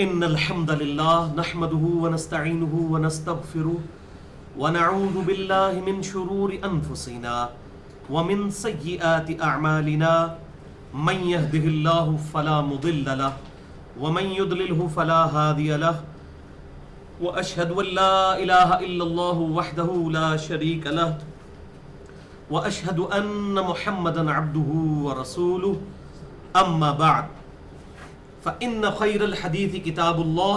إن الحمد لله نحمده ونستعينه ونستغفره ونعوذ بالله من شرور أنفسنا ومن سيئات أعمالنا من يهده الله فلا مضل له ومن يضلله فلا هادي له وأشهد أن لا إله إلا الله وحده لا شريك له وأشهد أن محمدا عبده ورسوله أما بعد فإن خير الحديث كتاب الله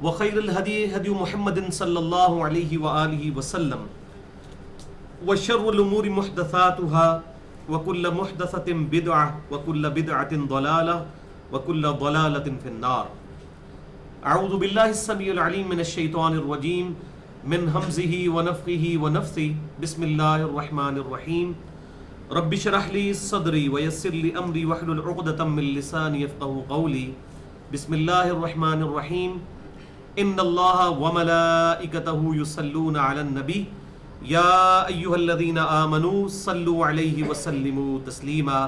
وخير الهدي هدي محمد صلى الله عليه وآله وسلم وشر الأمور محدثاتها وكل محدثة بدعة وكل بدعة ضلالة وكل ضلالة في النار. أعوذ بالله السميع العليم من الشيطان الرجيم من همزه ونفخه ونفثه. بسم الله الرحمن الرحيم. رب اشرح لي صدري ويسر لي امري واحلل عقدة من لساني يفقهوا قولي. بسم الله الرحمن الرحيم. ان الله وملائكته يصلون على النبي يا ايها الذين آمنوا صلوا عليه وسلموا تسليما.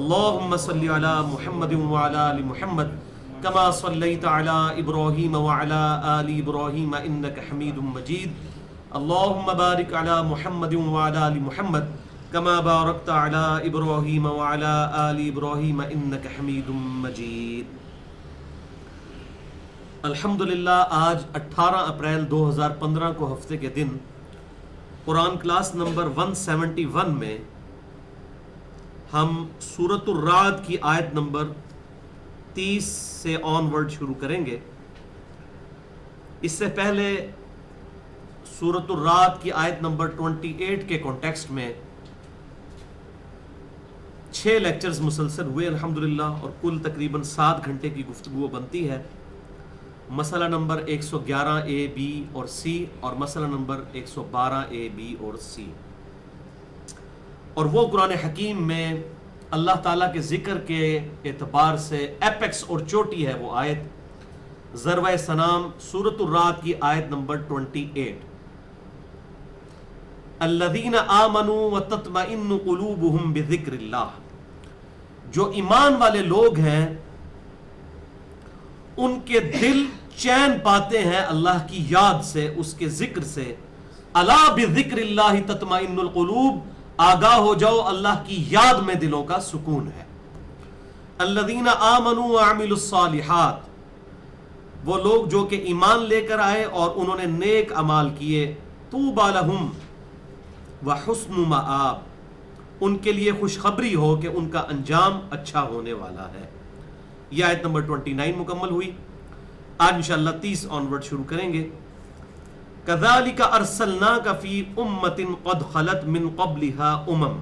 اللهم صل على محمد وعلى ال محمد كما صليت على ابراهيم وعلى ال ابراهيم انك حميد مجيد. اللهم بارك على محمد وعلى ال محمد كما باركت على ابراہیم وعلى آل ابراہیم انک حمید مجید. الحمدللہ آج 18 اپریل 2015 کو ہفتے کے دن قرآن کلاس نمبر 171 میں ہم سورۃ الرعد کی آیت نمبر 30 سے آن ورڈ شروع کریں گے. اس سے پہلے سورۃ الرعد کی آیت نمبر 28 کے کانٹیکسٹ میں 6 لیکچرز مسلسل ہوئے الحمدللہ اور کل تقریباً 7 گھنٹے کی گفتگو بنتی ہے. مسئلہ نمبر 111 اے بی اور سی اور مسئلہ نمبر 112 اے بی اور سی. اور وہ قرآن حکیم میں اللہ تعالیٰ کے ذکر کے اعتبار سے ایپیکس اور چوٹی ہے وہ آیت ذروۂ سنام سورۃ الرعد کی آیت نمبر 28. الذین آمنوا وتطمئن قلوبہم بذکر اللہ. جو ایمان والے لوگ ہیں ان کے دل چین پاتے ہیں اللہ کی یاد سے، اس کے ذکر سے. الا بذکر اللہ تطمئن القلوب. آگاہ ہو جاؤ اللہ کی یاد میں دلوں کا سکون ہے. الذین آمنوا وعملوا الصالحات. وہ لوگ جو کہ ایمان لے کر آئے اور انہوں نے نیک اعمال کیے. طوبی لہم وحسن مآب. ان کے لیے خوشخبری ہو کہ ان کا انجام اچھا ہونے والا ہے. یہ آیت نمبر 29 مکمل ہوئی. آج انشاءاللہ 30 آنورڈ شروع کریں گے. کذالک ارسلناک فی امۃ قد خلت من قبلها امم.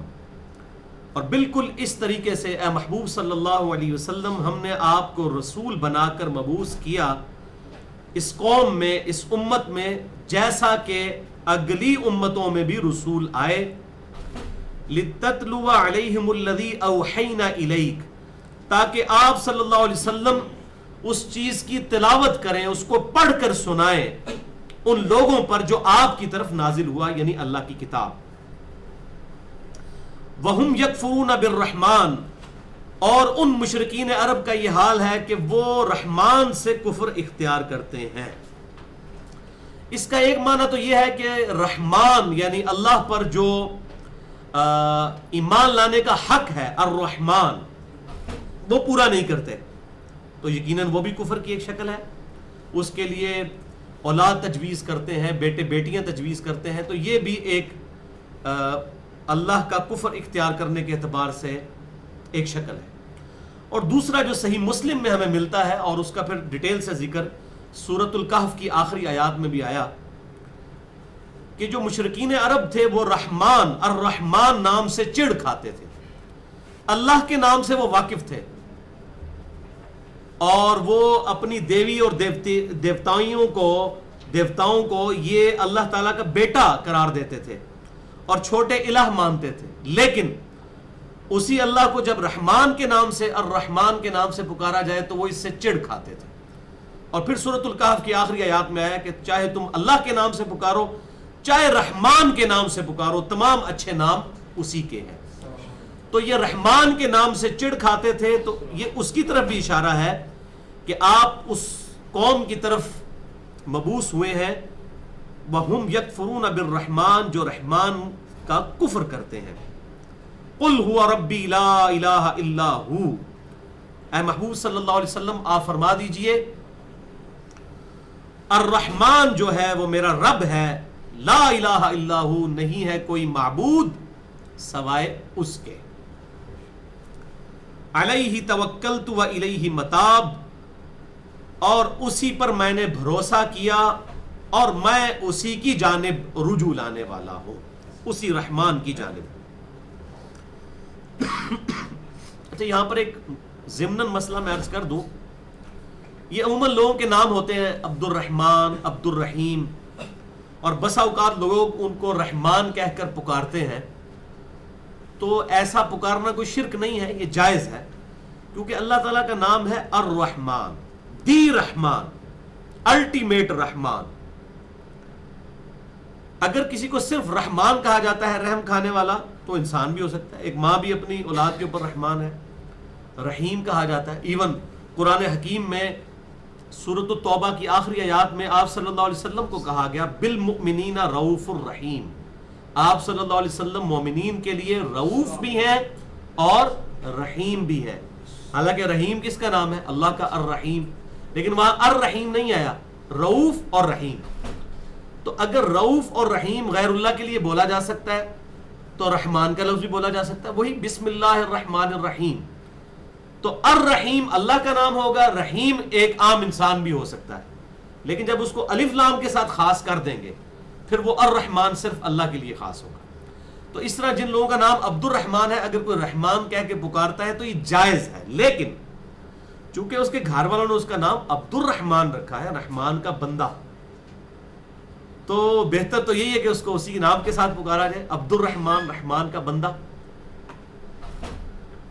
اور بالکل اس طریقے سے اے محبوب صلی اللہ علیہ وسلم ہم نے آپ کو رسول بنا کر مبعوث کیا اس قوم میں، اس امت میں، جیسا کہ اگلی امتوں میں بھی رسول آئے. لِتَتْلُوَ عَلَيْهِمُ الَّذِي أَوْحَيْنَا إِلَيْكَ. تاکہ آپ صلی اللہ علیہ وسلم اس چیز کی تلاوت کریں، اس کو پڑھ کر سنائیں ان لوگوں پر جو آپ کی طرف نازل ہوا، یعنی اللہ کی کتاب. وَهُمْ يَكْفُرُونَ بِالرَّحْمَانِ. اور ان مشرکین عرب کا یہ حال ہے کہ وہ رحمان سے کفر اختیار کرتے ہیں. اس کا ایک معنی تو یہ ہے کہ رحمان یعنی اللہ پر جو ایمان لانے کا حق ہے، الرحمن، وہ پورا نہیں کرتے تو یقیناً وہ بھی کفر کی ایک شکل ہے. اس کے لیے اولاد تجویز کرتے ہیں، بیٹے بیٹیاں تجویز کرتے ہیں، تو یہ بھی ایک اللہ کا کفر اختیار کرنے کے اعتبار سے ایک شکل ہے. اور دوسرا جو صحیح مسلم میں ہمیں ملتا ہے اور اس کا پھر ڈیٹیل سے ذکر سورۃ الکہف کی آخری آیات میں بھی آیا کہ جو مشرکین عرب تھے وہ رحمان، الرحمن نام سے چڑ کھاتے تھے. اللہ کے نام سے وہ واقف تھے اور وہ اپنی دیوی اور دیوتاؤں کو یہ اللہ تعالیٰ کا بیٹا قرار دیتے تھے اور چھوٹے الہ مانتے تھے. لیکن اسی اللہ کو جب رحمان کے نام سے، الرحمن کے نام سے پکارا جائے تو وہ اس سے چڑ کھاتے تھے. اور پھر سورۃ الکہف کی آخری آیات میں آیا کہ چاہے تم اللہ کے نام سے پکارو چاہے رحمان کے نام سے پکارو، تمام اچھے نام اسی کے ہیں. تو یہ رحمان کے نام سے چڑ کھاتے تھے، تو یہ اس کی طرف بھی اشارہ ہے کہ آپ اس قوم کی طرف مبعوث ہوئے ہیں وَهُمْ يَكْفُرُونَ بِالرَّحْمَانِ جو رحمان کا کفر کرتے ہیں. قُلْ هُوَ رَبِّي لَا إِلَٰهَ إِلَّا هُوَ اے محبوب صلی اللہ علیہ وسلم آپ فرما دیجئے الرحمن جو ہے وہ میرا رب ہے, لا الہ الا ہو نہیں ہے کوئی معبود سوائے اس کے, علیہ توکلت و الیہ متاب اور اسی پر میں نے بھروسہ کیا اور میں اسی کی جانب رجوع لانے والا ہوں, اسی رحمان کی جانب. اچھا یہاں پر ایک ضمناً مسئلہ میں عرض کر دوں, یہ عموماً لوگوں کے نام ہوتے ہیں عبد الرحمن, عبد الرحیم, اور بسا اوقات لوگ ان کو رحمان کہہ کر پکارتے ہیں. تو ایسا پکارنا کوئی شرک نہیں ہے, یہ جائز ہے, کیونکہ اللہ تعالیٰ کا نام ہے الرحمن, دی رحمان, الٹیمیٹ رحمان. اگر کسی کو صرف رحمان کہا جاتا ہے رحم کھانے والا تو انسان بھی ہو سکتا ہے, ایک ماں بھی اپنی اولاد کے اوپر رحمان ہے. رحیم کہا جاتا ہے. ایون قرآن حکیم میں سورۃ التوبہ کی آخری آیات میں آپ صلی اللہ علیہ وسلم کو کہا گیا بالمؤمنین رؤوف الرحیم, آپ صلی اللہ علیہ وسلم مومنین کے لیے رؤوف بھی ہیں اور رحیم بھی ہیں. حالانکہ رحیم کس کا نام ہے؟ اللہ کا الرحیم, لیکن وہاں الرحیم نہیں آیا, رؤوف اور رحیم. تو اگر رؤوف اور رحیم غیر اللہ کے لیے بولا جا سکتا ہے تو رحمان کا لفظ بھی بولا جا سکتا ہے, وہی بسم اللہ الرحمن الرحیم. تو الرحیم اللہ کا نام ہوگا, رحیم ایک عام انسان بھی ہو سکتا ہے, لیکن جب اس کو الف لام کے ساتھ خاص کر دیں گے پھر وہ الرحمن صرف اللہ کے لیے خاص ہوگا. تو اس طرح جن لوگوں کا نام عبد الرحمن ہے اگر کوئی رحمان کہہ کے پکارتا ہے تو یہ جائز ہے, لیکن چونکہ اس کے گھر والوں نے اس کا نام عبد الرحمن رکھا ہے, رحمان کا بندہ, تو بہتر تو یہی ہے کہ اس کو اسی نام کے ساتھ پکارا جائے, عبد الرحمن, رحمان کا بندہ.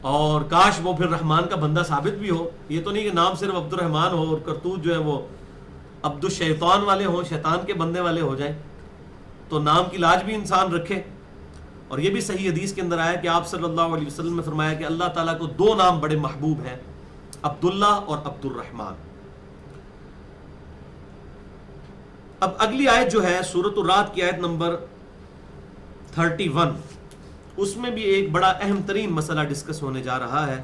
اور کاش وہ پھر رحمان کا بندہ ثابت بھی ہو, یہ تو نہیں کہ نام صرف عبد الرحمن ہو اور کرتوت جو ہے وہ عبد الشیطان والے ہوں, شیطان کے بندے والے ہو جائیں. تو نام کی لاج بھی انسان رکھے. اور یہ بھی صحیح حدیث کے اندر آیا کہ آپ صلی اللہ علیہ وسلم نے فرمایا کہ اللہ تعالیٰ کو دو نام بڑے محبوب ہیں, عبداللہ اور عبد الرحمن. اب اگلی آیت جو ہے سورۃ الرعد کی آیت نمبر 31, اس میں بھی ایک بڑا اہم ترین مسئلہ ڈسکس ہونے جا رہا ہے,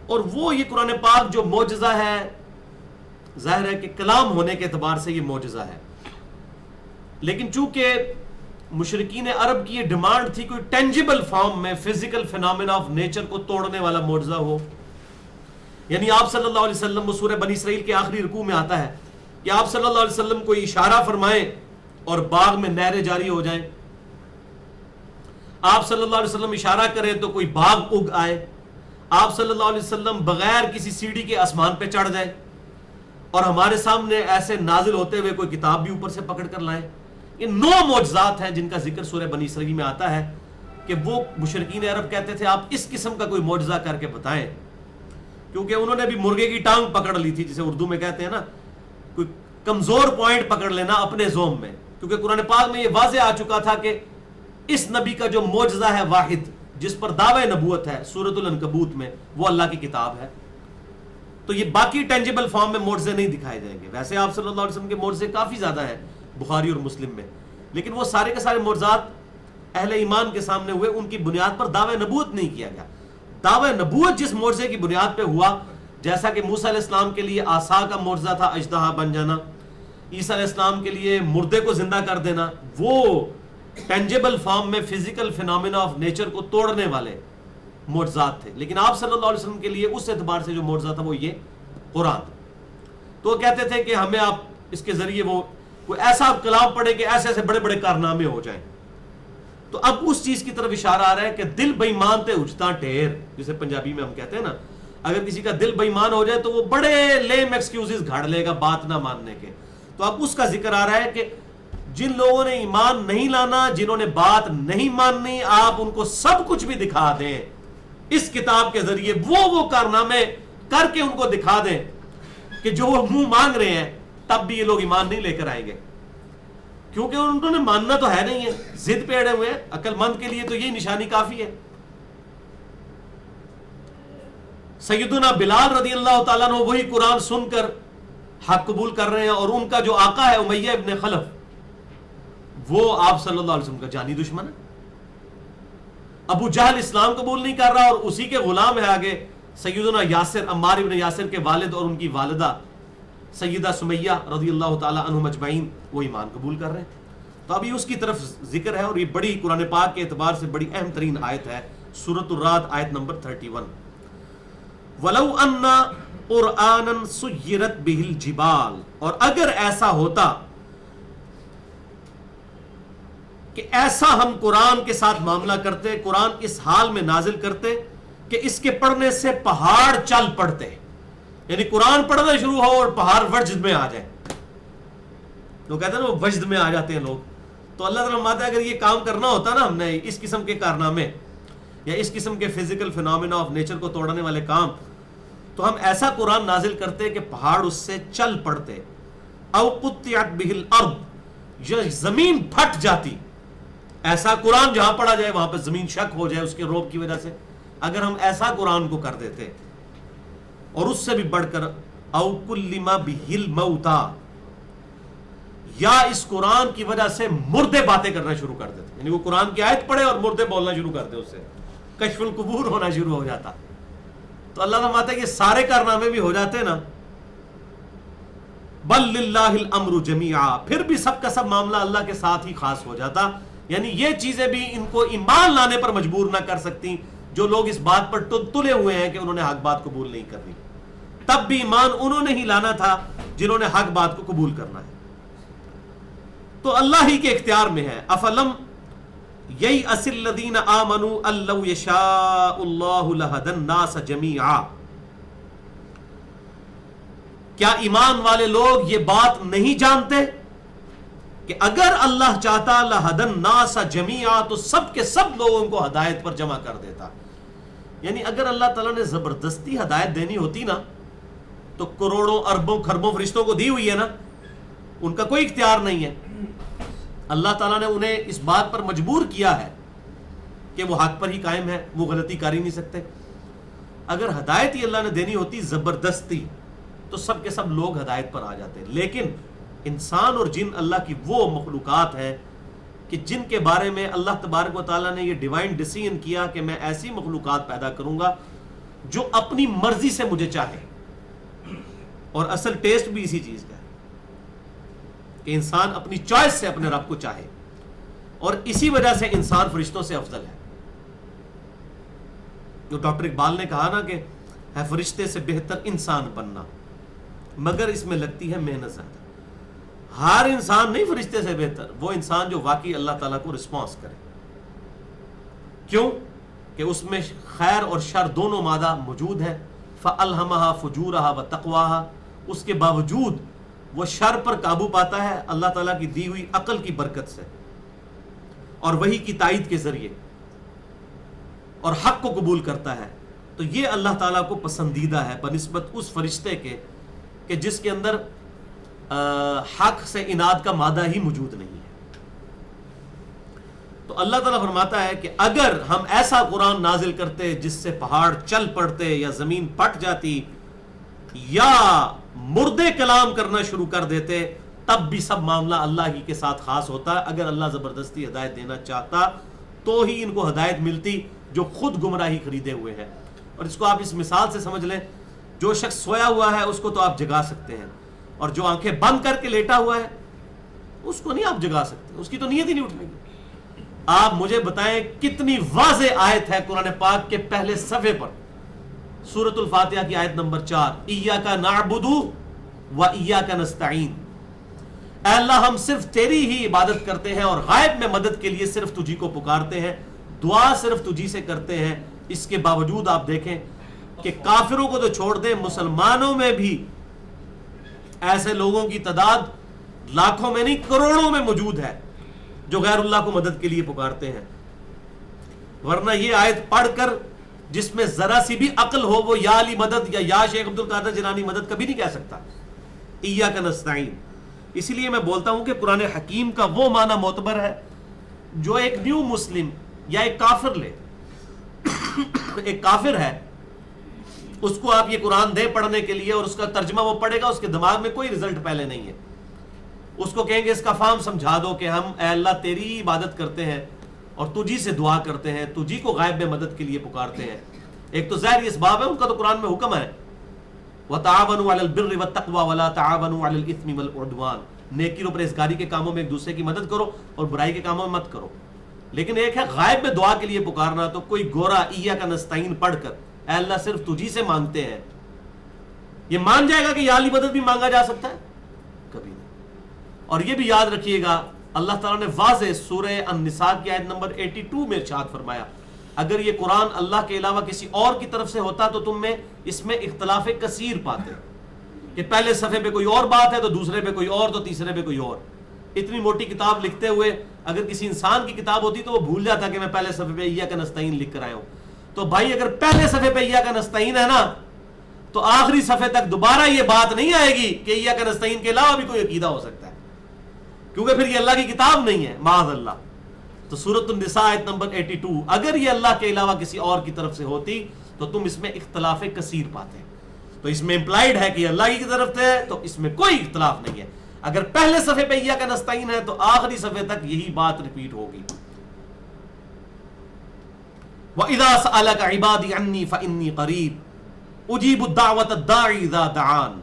اور وہ یہ قرآن پاک جو معجزہ ہے, ظاہر ہے کہ کلام ہونے کے اعتبار سے یہ معجزہ ہے, لیکن چونکہ مشرکین عرب کی یہ ڈیمانڈ تھی کوئی ٹینجیبل فارم میں فزیکل فینومینا آف نیچر کو توڑنے والا معجزہ ہو. یعنی آپ صلی اللہ علیہ وسلم, وہ سورہ بنی اسرائیل کے آخری رکوع میں آتا ہے کہ آپ صلی اللہ علیہ وسلم کو اشارہ فرمائیں اور باغ میں نہریں جاری ہو جائیں, آپ صلی اللہ علیہ وسلم اشارہ کریں تو کوئی باغ اگ آئے, آپ صلی اللہ علیہ وسلم بغیر کسی سیڑھی کے آسمان پہ چڑھ جائیں اور ہمارے سامنے ایسے نازل ہوتے ہوئے کوئی کتاب بھی اوپر سے پکڑ کر لائیں. یہ 9 معجزات ہیں جن کا ذکر سورہ بنی اسرائیل میں آتا ہے کہ وہ مشرکین عرب کہتے تھے آپ اس قسم کا کوئی معجزہ کر کے بتائیں, کیونکہ انہوں نے بھی مرغے کی ٹانگ پکڑ لی تھی, جسے اردو میں کہتے ہیں نا, کوئی کمزور پوائنٹ پکڑ لینا اپنے زوم میں, کیونکہ قرآن پاک میں یہ واضح آ چکا تھا کہ اس نبی کا جو معجزہ ہے واحد جس پر دعوی نبوت ہے سورۃ العنکبوت میں, وہ اللہ کی کتاب ہے. تو یہ باقی ٹینجیبل فارم میں معجزے نہیں دکھائے جائیں گے. ویسے آپ صلی اللہ علیہ وسلم کے معجزے کافی زیادہ ہیں بخاری اور مسلم میں, لیکن وہ سارے کے سارے معجزات اہل ایمان کے سامنے ہوئے, ان کی بنیاد پر دعوی نبوت نہیں کیا گیا. دعوی نبوت جس معجزے کی بنیاد پہ ہوا, جیسا کہ موسیٰ علیہ السلام کے لیے عصا کا معجزہ تھا اژدہا بن جانا, عیسیٰ علیہ السلام کے لیے مردے کو زندہ کر دینا, وہ ٹینجیبل فارم میں فزیکل فینومینا آف نیچر کو توڑنے والے معجزات تھے. لیکن آپ صلی اللہ علیہ وسلم کے لیے اس اعتبار سے جو معجزہ تھا وہ یہ قرآن تھا. تو وہ کہتے تھے کہ ہمیں آپ اس کے ذریعے وہ کوئی ایسا کلام پڑھے کہ ایسے ایسے بڑے بڑے کارنامے ہو جائیں. تو اب اس چیز کی طرف اشارہ آ رہا ہے کہ دل بےایمان تے اجتا ٹھیر, جسے پنجابی میں ہم کہتے ہیں نا, اگر کسی کا دل بےایمان ہو جائے تو وہ بڑے لیم ایکسکیوزز گھڑ لے گا بات نہ ماننے کے. تو اب اس کا ذکر آ رہا ہے کہ جن لوگوں نے ایمان نہیں لانا, جنہوں نے بات نہیں ماننی, آپ ان کو سب کچھ بھی دکھا دیں اس کتاب کے ذریعے, وہ کارنامے کر کے ان کو دکھا دیں کہ جو وہ منہ مانگ رہے ہیں, تب بھی یہ لوگ ایمان نہیں لے کر آئیں گے, کیونکہ انہوں نے ماننا تو ہے نہیں ہے, ضد پہ اڑے ہوئے ہیں. عقل مند کے لیے تو یہی نشانی کافی ہے. سیدنا بلال رضی اللہ تعالیٰ عنہ وہی قرآن سن کر حق قبول کر رہے ہیں، اور ان کا جو آقا ہے امیہ ابن خلف وہ آپ صلی اللہ علیہ وسلم کا جانی دشمن ہے. ابو جہل اسلام قبول نہیں کر رہا اور اسی کے غلام ہے آگے سیدنا یاسر، عمار ابن یاسر کے والد اور ان کی والدہ سیدہ سمیہ رضی اللہ تعالی عنہم اجمعین، وہ ایمان قبول کر رہے ہیں. تو ابھی اس کی طرف ذکر ہے، اور یہ بڑی قرآن پاک کے اعتبار سے بڑی اہم ترین آیت ہے، سورۃ الرعد آیت نمبر 31. وَلَوْ أَنَّ قُرْآنًا سُيِّرَتْ بِهِ الْجِبَالُ، اور اگر ایسا ہوتا کہ ایسا ہم قرآن کے ساتھ معاملہ کرتے، قرآن اس حال میں نازل کرتے کہ اس کے پڑھنے سے پہاڑ چل پڑتے، یعنی قرآن پڑھنا شروع ہو اور پہاڑ وجد میں آ جائے. لوگ کہتے ہیں نا وہ وجد میں آ جاتے ہیں لوگ. تو اللہ تعالیٰ فرماتا ہے اگر یہ کام کرنا ہوتا نا ہم نے، اس قسم کے کارنامے یا اس قسم کے فزیکل فینومینا آف نیچر کو توڑنے والے کام، تو ہم ایسا قرآن نازل کرتے کہ پہاڑ اس سے چل پڑتے. او قطعت بہ الارض، یا زمین پھٹ جاتی. ایسا قرآن جہاں پڑھا جائے وہاں پہ زمین شک ہو جائے اس کے روب کی وجہ سے. اگر ہم ایسا قرآن کو کر دیتے، اور اس سے بھی بڑھ کر او کلم بہ الموتى، یا اس قرآن کی وجہ سے مردے باتیں کرنا شروع کر دیتے، یعنی وہ قرآن کی آیت پڑھے اور مردے بولنا شروع کرتے، اس سے کشف القبور ہونا شروع ہو جاتا. تو اللہ فرماتا ہے کہ سارے کارنامے بھی ہو جاتے نا. بل للہ الامر جمیعا، پھر بھی سب کا سب معاملہ اللہ کے ساتھ ہی خاص ہو جاتا. یعنی یہ چیزیں بھی ان کو ایمان لانے پر مجبور نہ کر سکتی جو لوگ اس بات پر تلے ہوئے ہیں کہ انہوں نے حق بات قبول نہیں کرنی. تب بھی ایمان انہوں نے ہی لانا تھا جنہوں نے حق بات کو قبول کرنا ہے. تو اللہ ہی کے اختیار میں ہے. افلم ییأس الذین آمنوا ان لو یشاء اللہ لہدی الناس جمیعا، کیا ایمان والے لوگ یہ بات نہیں جانتے کہ اگر اللہ چاہتا لہدی الناس جمیعا تو سب کے سب لوگوں کو ہدایت پر جمع کر دیتا. یعنی اگر اللہ تعالیٰ نے زبردستی ہدایت دینی ہوتی نا تو کروڑوں اربوں خربوں فرشتوں کو دی ہوئی ہے نا، ان کا کوئی اختیار نہیں ہے. اللہ تعالیٰ نے انہیں اس بات پر مجبور کیا ہے کہ وہ حق پر ہی قائم ہے، وہ غلطی کر ہی نہیں سکتے. اگر ہدایت ہی اللہ نے دینی ہوتی زبردستی تو سب کے سب لوگ ہدایت پر آ جاتے. لیکن انسان اور جن اللہ کی وہ مخلوقات ہیں کہ جن کے بارے میں اللہ تبارک و تعالیٰ نے یہ ڈیوائن ڈیسیژن کیا کہ میں ایسی مخلوقات پیدا کروں گا جو اپنی مرضی سے مجھے چاہے. اور اصل ٹیسٹ بھی اسی چیز کا ہے کہ انسان اپنی چوائس سے اپنے رب کو چاہے، اور اسی وجہ سے انسان فرشتوں سے افضل ہے. جو ڈاکٹر اقبال نے کہا نا کہ ہے فرشتے سے بہتر انسان بننا، مگر اس میں لگتی ہے محنت زیادہ. ہر انسان نہیں فرشتے سے بہتر، وہ انسان جو واقعی اللہ تعالیٰ کو رسپانس کرے. کیوں کہ اس میں خیر اور شر دونوں مادہ موجود ہے. فَأَلْهَمَهَا فُجُورَهَا وَتَقْوَاهَا، اس کے باوجود وہ شر پر قابو پاتا ہے اللہ تعالیٰ کی دی ہوئی عقل کی برکت سے اور وحی کی تائید کے ذریعے، اور حق کو قبول کرتا ہے. تو یہ اللہ تعالیٰ کو پسندیدہ ہے بنسبت اس فرشتے کے کہ جس کے اندر حق سے اناد کا مادہ ہی موجود نہیں ہے. تو اللہ تعالیٰ فرماتا ہے کہ اگر ہم ایسا قرآن نازل کرتے جس سے پہاڑ چل پڑتے یا زمین پھٹ جاتی یا مردے کلام کرنا شروع کر دیتے، تب بھی سب معاملہ اللہ ہی کے ساتھ خاص ہوتا. اگر اللہ زبردستی ہدایت دینا چاہتا تو ہی ان کو ہدایت ملتی جو خود گمراہی خریدے ہوئے ہیں. اور اس کو آپ اس مثال سے سمجھ لیں، جو شخص سویا ہوا ہے اس کو تو آپ جگا سکتے ہیں، اور جو آنکھیں بند کر کے لیٹا ہوا ہے اس کو نہیں آپ جگا سکتے، اس کی تو نیت ہی نہیں اٹھے گی. آپ مجھے بتائیں کتنی واضح آیت ہے قرآن پاک کے پہلے صفحے پر، سورۃ الفاتحہ کی آیت نمبر 4، ایاک نعبد و ایاک نستعین. اے اللہ ہم صرف تیری ہی عبادت کرتے ہیں اور غائب میں مدد کے لیے صرف تجھی کو پکارتے ہیں، دعا صرف تجھی سے کرتے ہیں. اس کے باوجود آپ دیکھیں کہ کافروں کو تو چھوڑ دیں، مسلمانوں میں بھی ایسے لوگوں کی تعداد لاکھوں میں نہیں کروڑوں میں موجود ہے جو غیر اللہ کو مدد کے لیے پکارتے ہیں. ورنہ یہ آیت پڑھ کر جس میں ذرا سی بھی عقل ہو وہ یا علی مدد یا شیخ عبد القادر جیلانی مدد کبھی نہیں کہہ سکتا. ایاک نستعین. اسی لیے میں بولتا ہوں کہ قرآن حکیم کا وہ معنی معتبر ہے جو ایک نیو مسلم یا ایک کافر لے. ایک کافر ہے اس کو آپ یہ قرآن دے پڑھنے کے لیے اور اس کا ترجمہ وہ پڑھے گا، اس کے دماغ میں کوئی رزلٹ پہلے نہیں ہے. اس کو کہیں گے اس کا فہم سمجھا دو کہ ہم اے اللہ تیری عبادت کرتے ہیں اور تجھی سے دعا کرتے ہیں، تجھی کو غائب میں مدد کے لیے پکارتے ہیں. ایک تو ظاہری اسباب ہے، ان کا تو قرآن میں حکم ہے وَتَعَاوَنُوا عَلَى الْبِرِّ وَالتَّقْوَى وَلَا تَعَاوَنُوا عَلَى الْإِثْمِ وَالْعُدْوَانِ، نیکی اور پرہیزگاری کے کاموں میں ایک دوسرے کی مدد کرو اور برائی کے کاموں میں مت کرو. لیکن ایک ہے غائب میں دعا کے لیے پکارنا، تو کوئی گورا ایاک نستعین پڑھ کر اے اللہ صرف تجھی سے مانگتے ہیں، یہ مان جائے گا کہ یا علی مدد بھی مانگا جا سکتا ہے؟ کبھی نہیں. اور یہ بھی یاد رکھیے گا اللہ تعالیٰ نے واضح سورہ النساء کی آیت نمبر 82 میں ارشاد فرمایا اگر یہ قرآن اللہ کے علاوہ کسی اور کی طرف سے ہوتا تو تم میں اس میں اختلاف کثیر پاتے کہ پہلے صفحے پہ کوئی اور بات ہے تو دوسرے پہ کوئی اور تو تیسرے پہ کوئی اور. اتنی موٹی کتاب لکھتے ہوئے اگر کسی انسان کی کتاب ہوتی تو وہ بھول جاتا کہ میں پہلے صفحے پہ ایاک نستعین لکھ کر آیا ہوں. تو بھائی اگر پہلے صفحے پہ ایاک نستعین ہے نا تو آخری صفحے تک دوبارہ یہ بات نہیں آئے گی کہ ایاک نستعین کے علاوہ بھی کوئی عقیدہ ہو سکتا ہے، کیونکہ پھر یہ اللہ کی کتاب نہیں ہے معاذ اللہ. تو سورۃ النساء آیت نمبر 82 اگر یہ اللہ کے علاوہ کسی اور کی طرف سے ہوتی تو تم اس میں اختلاف کثیر پاتے. تو اس میں امپلائیڈ ہے کہ اللہ کی طرف سے ہے تو اس میں کوئی اختلاف نہیں ہے. اگر پہلے صفحے پہ ایاک نستعین ہے تو آخری صفحے تک یہی بات ریپیٹ ہوگی. وَإِذَا سَأَلَكَ عِبَادِي عَنِّي فَإِنِّي قَرِيبٌ أُجِيبُ الدَّعْوَةَ الدَّاعِي إِذَا دَعَانِ.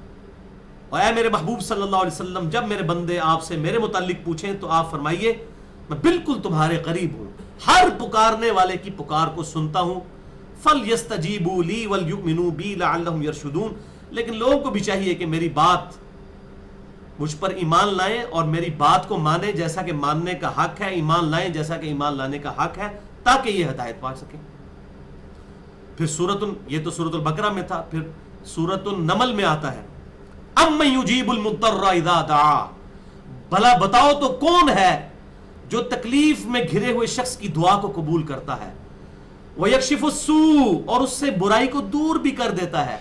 اور اے میرے محبوب صلی اللہ علیہ وسلم جب میرے بندے آپ سے میرے متعلق پوچھیں تو آپ فرمائیے میں بالکل تمہارے قریب ہوں، ہر پکارنے والے کی پکار کو سنتا ہوں. فَلْيَسْتَجِيبُوا لِي وَلْيُؤْمِنُوا بِي لَعَلَّهُمْ يَرْشُدُونَ. لیکن لوگوں کو بھی چاہیے کہ میری بات مجھ پر ایمان لائیں اور میری بات کو مانیں جیسا کہ ماننے کا حق ہے، ایمان لائیں جیسا کہ ایمان لانے کا حق ہے تاکہ یہ ہدایت پا سکیں. پھر یہ تو سورۃ البقرہ میں تھا، پھر سورۃ النمل میں آتا ہے اَمَّن يُجِيبُ الْمُضْطَرَّ إِذَا دَعَا. بھلا بتاؤ تو کون ہے جو تکلیف میں گھرے ہوئے شخص کی دعا کو قبول کرتا ہے. وَيَكْشِفُ السُّوءَ اور اس سے برائی کو دور بھی کر دیتا ہے.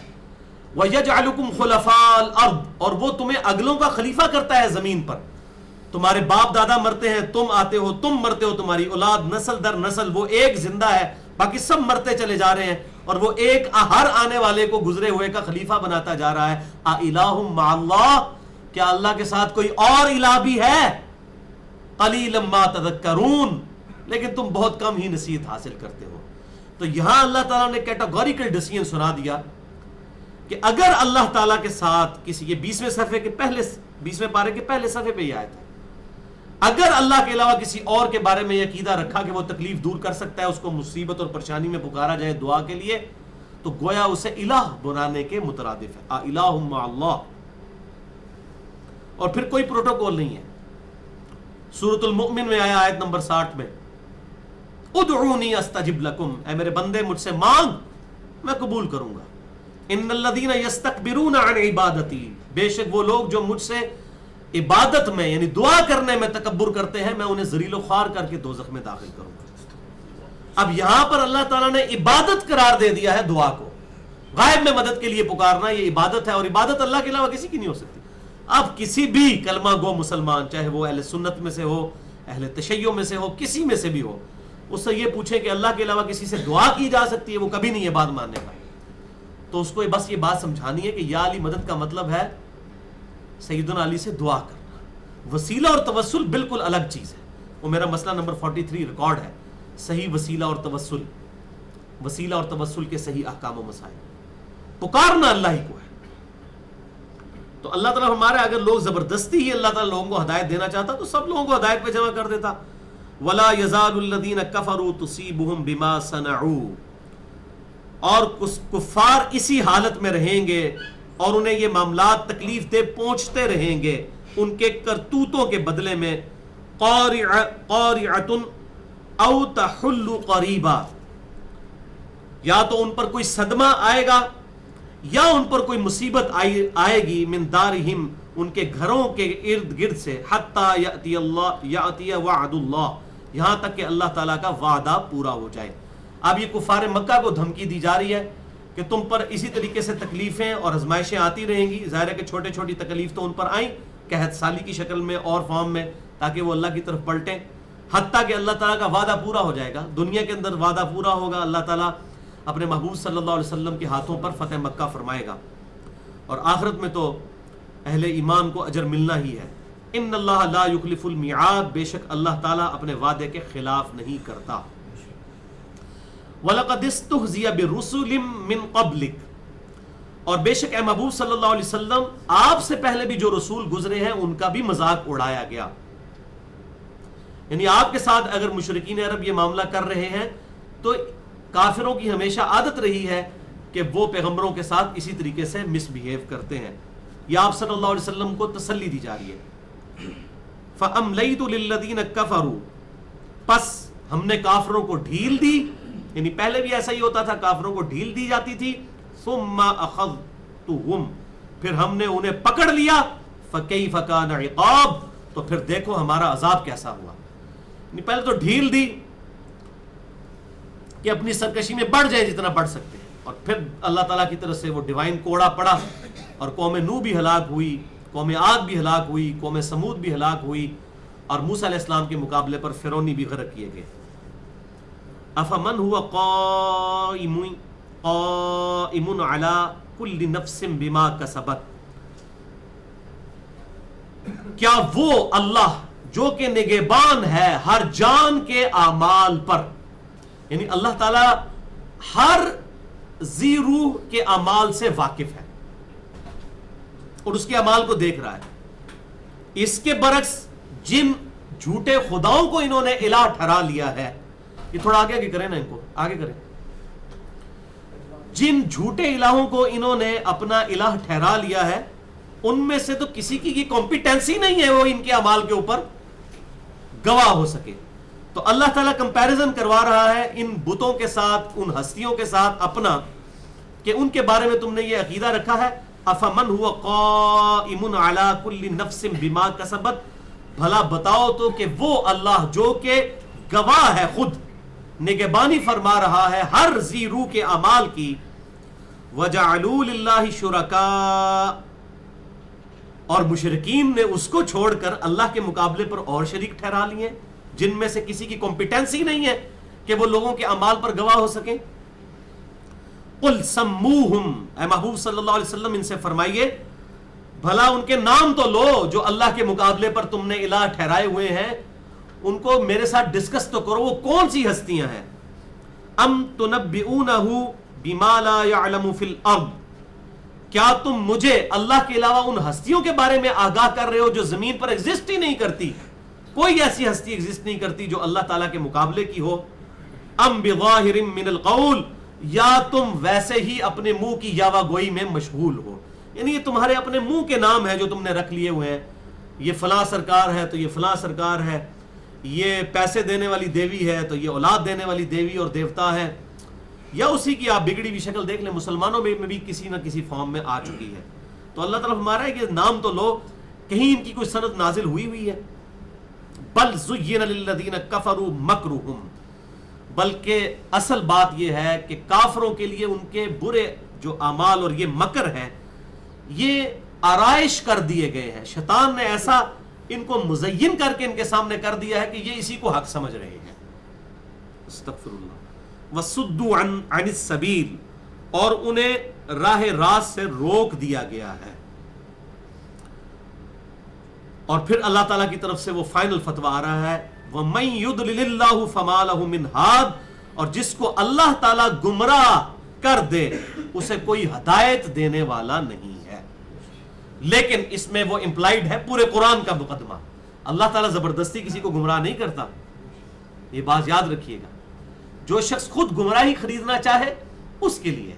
وَيَجْعَلُكُمْ خُلَفَاءَ الْأَرْضِ اور وہ تمہیں اگلوں کا خلیفہ کرتا ہے زمین پر. تمہارے باپ دادا مرتے ہیں، تم آتے ہو، تم مرتے ہو، تمہاری اولاد نسل در نسل وہ ایک زندہ ہے، باقی سب مرتے چلے جا رہے ہیں اور وہ ایک ہر آنے والے کو گزرے ہوئے کا خلیفہ بناتا جا رہا ہے. اَإِلَٰهٌ مَّعَ اللَّهِ کیا اللہ کے ساتھ کوئی اور الہ بھی ہے؟ قَلِيلًا مَّا تَذَكَّرُونَ لیکن تم بہت کم ہی نصیحت حاصل کرتے ہو. تو یہاں اللہ تعالیٰ نے کیٹاگوریکل ڈیسیژن سنا دیا کہ اگر اللہ تعالیٰ کے ساتھ کسی یہ 20ویں صفحے کے پہلے 20ویں پارے کے پہلے صفحے پہ یہ آیت ہے، اگر اللہ کے علاوہ کسی اور کے بارے میں یہ عقیدہ رکھا کہ وہ تکلیف دور کر سکتا ہے، اس کو مصیبت اور پریشانی میں پکارا جائے دعا کے لیے، تو گویا اسے الہ بنانے کے مترادف ہے. الہ مع اللہ. اور پھر کوئی پروٹوکول نہیں ہے. سورۃ المؤمن میں آیا آیت نمبر 60 میں ادعونی استجب لکم، اے میرے بندے مجھ سے مانگ میں قبول کروں گا. ان الذین یستکبرون عن عبادتی، بے شک وہ لوگ جو مجھ سے عبادت میں یعنی دعا کرنے میں تکبر کرتے ہیں میں انہیں ذلیل و خوار کر کے دوزخ میں داخل کروں گا. اب یہاں پر اللہ تعالیٰ نے عبادت قرار دے دیا ہے دعا کو. غائب میں مدد کے لیے پکارنا یہ عبادت ہے اور عبادت اللہ کے علاوہ کسی کی نہیں ہو سکتی. اب کسی بھی کلمہ گو مسلمان چاہے وہ اہل سنت میں سے ہو، اہل تشیع میں سے ہو، کسی میں سے بھی ہو، اس سے یہ پوچھے کہ اللہ کے علاوہ کسی سے دعا کی جا سکتی ہے، وہ کبھی نہیں یہ بات ماننے کا. تو اس کو بس یہ بات سمجھانی ہے کہ یا علی مدد کا مطلب ہے سیدنا علی سے دعا کرنا. وسیلہ اور توسل بالکل الگ چیز ہے. وہ میرا مسئلہ نمبر 43 ریکارڈ ہے، صحیح وسیلہ اور توسل، وسیلہ اور توسل کے صحیح احکام و مسائل. پکارنا اللہ ہی کو ہے. تو اللہ تعالیٰ ہمارے اگر لوگ زبردستی ہی اللہ تعالیٰ لوگوں کو ہدایت دینا چاہتا تو سب لوگوں کو ہدایت پہ جمع کر دیتا. وَلَا يَزَالُ الَّذِينَ كَفَرُوا تُصِيبُهُمْ بِمَا صَنَعُوا، اور کفار اسی حالت میں رہیں گے اور انہیں یہ معاملات تکلیف دہ پہنچتے رہیں گے ان کے کرتوتوں کے بدلے میں. قَارِعَةٌ أَوْ تَحُلُّ قَرِيبًا، یا تو ان پر کوئی صدمہ آئے گا یا ان پر کوئی مصیبت آئے گی من دارہم ان کے گھروں کے ارد گرد سے، حتی یأتی وعد اللہ، یہاں تک کہ اللہ تعالیٰ کا وعدہ پورا ہو جائے. اب یہ کفار مکہ کو دھمکی دی جا رہی ہے کہ تم پر اسی طریقے سے تکلیفیں اور آزمائشیں آتی رہیں گی. ظاہر ہے کہ چھوٹے چھوٹی تکلیف تو ان پر آئیں قحط سالی کی شکل میں اور فارم میں، تاکہ وہ اللہ کی طرف پلٹیں، حتیٰ کہ اللہ تعالیٰ کا وعدہ پورا ہو جائے گا. دنیا کے اندر وعدہ پورا ہوگا، اللہ تعالیٰ اپنے محبوب صلی اللہ علیہ وسلم کے ہاتھوں پر فتح مکہ فرمائے گا، اور آخرت میں تو اہل ایمان کو اجر ملنا ہی ہے۔ ان اللہ لا یخلف المیعاد، بے شک اللہ تعالیٰ اپنے وعدے کے خلاف نہیں کرتا۔ وَلَقَدِ اسْتُهْزِئَ بِرُسُلٍ مِّن قَبْلِكَ، اور بے شک اے محبوب صلی اللہ علیہ وسلم آپ سے پہلے بھی جو رسول گزرے ہیں ان کا بھی مذاق اڑایا گیا۔ یعنی آپ کے ساتھ اگر مشرکین عرب یہ معاملہ کر رہے ہیں تو کافروں کی ہمیشہ عادت رہی ہے کہ وہ پیغمبروں کے ساتھ اسی طریقے سے مس بہیو کرتے ہیں۔ یہ آپ صلی اللہ علیہ وسلم کو تسلی دی جا رہی ہے۔ فَأَمْلَيْتُ لِلَّذِينَ كَفَرُوا، پس ہم نے کافروں کو ڈھیل دی، یعنی پہلے بھی ایسا ہی ہوتا تھا، کافروں کو ڈھیل دی جاتی تھی۔ ثُمَّ أَخَذْتُهُمْ، پھر ہم نے انہیں پکڑ لیا۔ فَكَيْفَ كَانَ عِقَابِ، تو پھر دیکھو ہمارا عذاب کیسا ہوا۔ یعنی پہلے تو ڈھیل دی کہ اپنی سرکشی میں بڑھ جائیں جتنا بڑھ سکتے ہیں، اور پھر اللہ تعالیٰ کی طرف سے وہ ڈیوائن کوڑا پڑا اور قوم نوح بھی ہلاک ہوئی، قوم عاد بھی ہلاک ہوئی، قوم سمود بھی ہلاک ہوئی، اور موسیٰ علیہ السلام کے مقابلے پر فرعونی بھی غرق کیے گئے۔ افمن هو قائم علی کل نفس بما کسبت، کیا وہ اللہ جو کہ نگہبان ہے ہر جان کے اعمال پر، یعنی اللہ تعالی ہر ذی روح کے اعمال سے واقف ہے اور اس کے اعمال کو دیکھ رہا ہے۔ اس کے برعکس جن جھوٹے خداؤں کو انہوں نے الہ ٹھہرا لیا ہے، یہ تھوڑا آگے کریں نا، ان کو آگے کریں، جن جھوٹے الہوں کو انہوں نے اپنا الہ ٹھہرا لیا ہے ان میں سے تو کسی کی کمپیٹنسی نہیں ہے وہ ان کے اعمال کے اوپر گواہ ہو سکے۔ تو اللہ تعالیٰ کمپیریزن کروا رہا ہے ان بتوں کے ساتھ، ان ہستیوں کے ساتھ اپنا، کہ ان کے بارے میں تم نے یہ عقیدہ رکھا ہے۔ افمن هو قائم علی کل نفس بما کسبت، بھلا بتاؤ تو کہ وہ اللہ جو کہ گواہ ہے، خود نگہبانی فرما رہا ہے ہر ذی روح کے اعمال کی۔ وَجَعَلُوا لِلَّهِ شُرَكَاءَ، اور مشرکین نے اس کو چھوڑ کر اللہ کے مقابلے پر اور شریک ٹھہرا لیے جن میں سے کسی کی کمپیٹنسی نہیں ہے کہ وہ لوگوں کے اعمال پر گواہ ہو سکیں۔ قُلْ سَمُّوهُمْ، اے محبوب صلی اللہ علیہ وسلم ان سے فرمائیے بھلا ان کے نام تو لو جو اللہ کے مقابلے پر تم نے الہ ٹھہرائے ہوئے ہیں، ان کو میرے ساتھ ڈسکس تو کرو، وہ کون سی ہستیاں ہیں۔ ام تنبئونہ بما لا يعلم فی الارض، کیا تم مجھے اللہ کے علاوہ ان ہستیوں کے بارے میں آگاہ کر رہے ہو جو زمین پر ایگزسٹ ہی نہیں کرتی؟ کوئی ایسی ہستی ایگزسٹ نہیں کرتی جو اللہ تعالیٰ کے مقابلے کی ہو۔ ام بظاہر من القول، یا تم ویسے ہی اپنے منہ کی یاوہ گوئی میں مشغول ہو، یعنی یہ تمہارے اپنے منہ کے نام ہیں جو تم نے رکھ لیے ہوئے ہیں، یہ فلاں سرکار ہے تو یہ فلاں سرکار ہے، یہ پیسے دینے والی دیوی ہے تو یہ اولاد دینے والی دیوی اور دیوتا ہے، یا اسی کی آپ بگڑی ہوئی شکل دیکھ لیں، مسلمانوں میں بھی کسی نہ کسی فارم میں آ چکی ہے۔ تو اللہ تعالیٰ ہمارا ہے کہ نام تو لو، کہیں ان کی کوئی سند نازل ہوئی ہے۔ بل زین للذین کفروا مکرہم، بلکہ اصل بات یہ ہے کہ کافروں کے لیے ان کے برے جو اعمال اور یہ مکر ہے یہ آرائش کر دیے گئے ہیں، شیطان نے ایسا ان کو مزین کر کے ان کے سامنے کر دیا ہے کہ یہ اسی کو حق سمجھ رہے ہیں۔ استغفر اللہ۔ وَصُدُّوا عَنِ السَّبِيلِ، اور انہیں راہ راست سے روک دیا گیا ہے۔ اور پھر اللہ تعالیٰ کی طرف سے وہ فائنل فتویٰ آ رہا ہے، وَمَن يُضْلِلِ اللَّهُ فَمَا لَهُ مِنْ هَادٍ، اور جس کو اللہ تعالیٰ گمراہ کر دے اسے کوئی ہدایت دینے والا نہیں ہے۔ لیکن اس میں وہ امپلائیڈ ہے پورے قرآن کا مقدمہ، اللہ تعالیٰ زبردستی کسی کو گمراہ نہیں کرتا، یہ بات یاد رکھیے گا۔ جو شخص خود گمراہی خریدنا چاہے اس کے لیے،